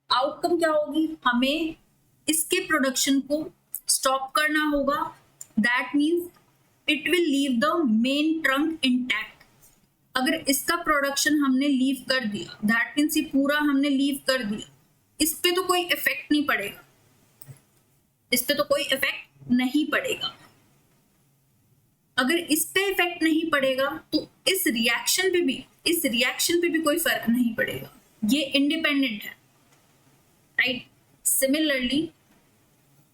Outcome क्या होगी? हमें इसके प्रोडक्शन को स्टॉप करना होगा. That means it will leave the main trunk intact. अगर इसका प्रोडक्शन हमने लीव कर दिया, दैट मीन्स ये पूरा हमने लीव कर दिया, इस पे तो कोई इफेक्ट नहीं पड़ेगा. इस पे तो कोई इफेक्ट नहीं पड़ेगा. अगर इस पे इफेक्ट नहीं पड़ेगा तो इस रिएक्शन पे भी कोई फर्क नहीं पड़ेगा. ये इंडिपेंडेंट है. राइट? सिमिलरली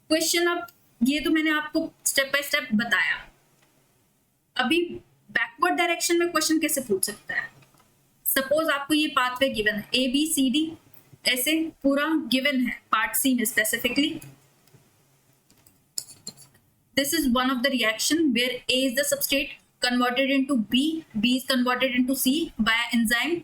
क्वेश्चन, अब ये तो मैंने आपको स्टेप बाय स्टेप बताया. अभी बैकवर्ड डायरेक्शन में क्वेश्चन कैसे पूछ सकता है? सपोज आपको ये पाथवे गिवन है, ABCD ऐसे पूरा गिवन है पार्ट सी में specifically. This is one of the reaction where A is the substrate converted into B is converted into C by enzyme.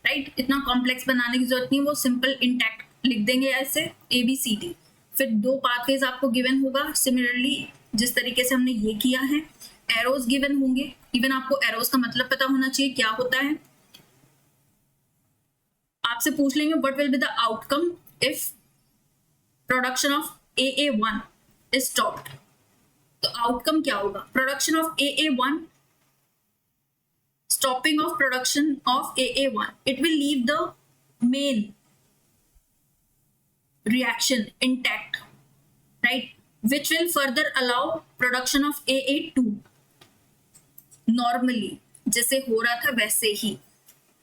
Right? इतना कॉम्प्लेक्स बनाने की जरूरत नहीं, वो सिंपल इंटैक्ट लिख देंगे ऐसे ABCD. फिर दो पाथवेज आपको गिवन होगा. सिमिलरली जिस तरीके से हमने ये किया है, एरोज गिवन होंगे. इवन आपको एरोज का मतलब पता होना चाहिए क्या होता है. आपसे पूछ लेंगे what will be the outcome if production of AA1 is stopped. तो आउटकम क्या होगा? Production of AA1, stopping of production of AA1, it will leave the main reaction intact, right? Which will further allow production of AA2 normally, जैसे हो रहा था वैसे ही.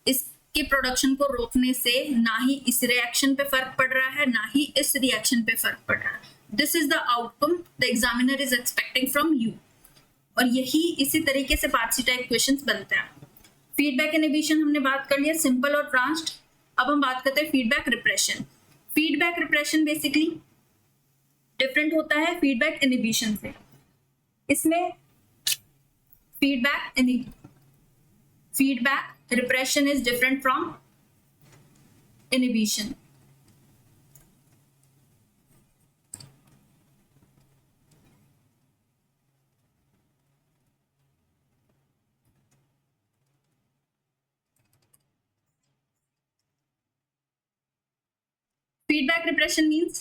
इसके production को रोकने से ना ही इस रिएक्शन पे फर्क पड़ रहा है, ना ही इस रिएक्शन पे फर्क पड़ रहा है. This is the outcome the examiner is expecting from you. और यही इसी तरीके से पार्ट सी टाइप क्वेश्चंस बनते हैं. फीडबैक इनहिबिशन हमने बात कर लिया, सिंपल और ब्रांच्ड. अब हम बात करते हैं feedback repression. Feedback repression basically different होता है फीडबैक इनहिबिशन से. इसमें feedback repression is different from inhibition. Feedback repression means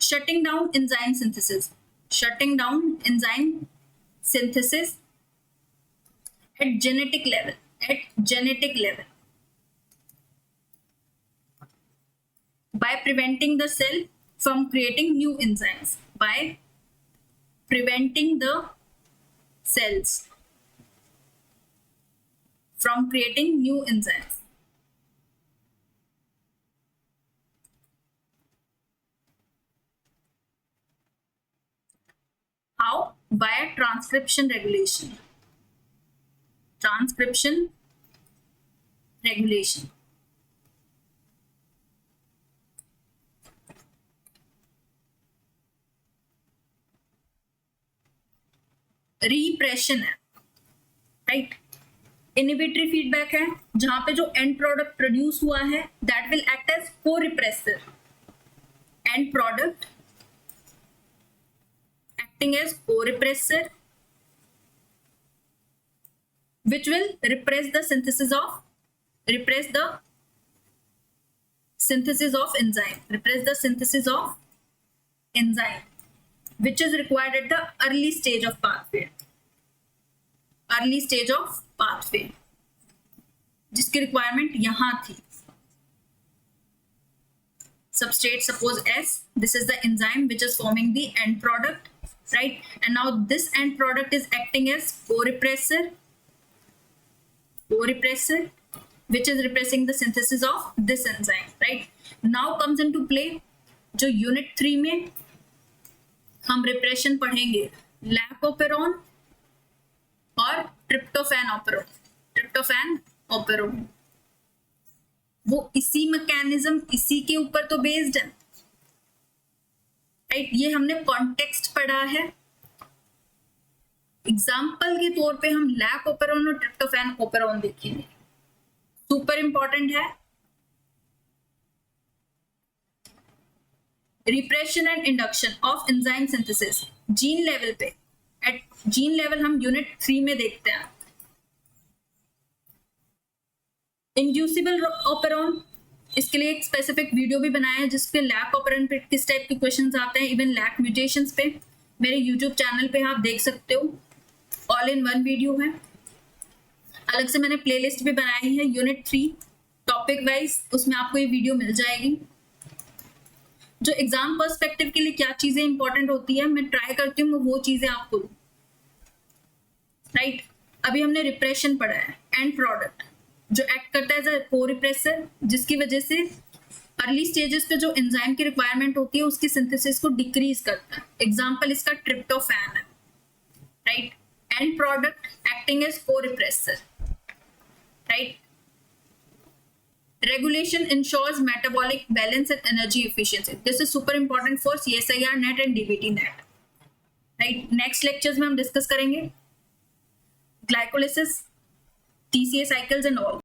shutting down enzyme synthesis. Shutting down enzyme synthesis at genetic level. At genetic level. By preventing the cell from creating new enzymes. By preventing the cells from creating new enzymes. How? Via transcription regulation. Transcription regulation. Repression है, right. Inhibitory feedback है, जहां पे जो and product produce हुआ है that will act as को repressor. And product acting as co-repressor which will repress the synthesis of enzyme which is required at the early stage of pathway जिसकी requirement यहां थी. Substrate suppose S, this is the enzyme which is forming the end product, right? And now this end product is acting as co-repressor which is repressing the synthesis of this enzyme, right? Now comes into play जो unit 3 में हम repression पढ़ेंगे lac operon और tryptophan operon. वो इसी mechanism, इसी के ऊपर तो बेस्ड है, राइट. ये हमने कॉन्टेक्स्ट पढ़ा है. एग्जाम्पल के तौर पे हम लैकोपेरोन और ट्रिप्टोफैन ऑपेरोन देखेंगे. सुपर इंपॉर्टेंट है. Repression and induction of enzyme synthesis gene level पे. एट जीन लेवल हम यूनिट 3 में देखते हैं. इंड्यूसिबल ऑपेरोन, इसके लिए एक स्पेसिफिक वीडियो भी बनाया है जिसपे लैक ऑपेरोन पे किस टाइप के क्वेश्चंस आते हैं, इवन लैक म्यूटेशंस पे मेरे यूट्यूब चैनल पे आप देख सकते हो. ऑल इन वन वीडियो है. अलग से मैंने प्लेलिस्ट भी बनाई है यूनिट 3 टॉपिक वाइज, उसमें आपको ये वीडियो मिल जाएगी. जो एग्जाम पर्सपेक्टिव के लिए क्या चीजें इंपॉर्टेंट होती है मैं ट्राई करती हूँ वो चीजें आपको, राइट. अभी हमने रिप्रेशन पढ़ा है. एंड प्रोडक्ट जो एक्ट करता है एज अ को रिप्रेसर, जिसकी वजह से अर्ली स्टेजेस पे जो एंजाइम की रिक्वायरमेंट होती है उसकी सिंथेसिस को डिक्रीज करता है. एग्जांपल इसका ट्रिप्टोफैन है, right. And product acting as corepressor, right. Regulation ensures metabolic balance and energy efficiency. This is super important for CSIR net and DBT net. Right? Next lectures में हम discuss करेंगे glycolysis, TCA cycles and all.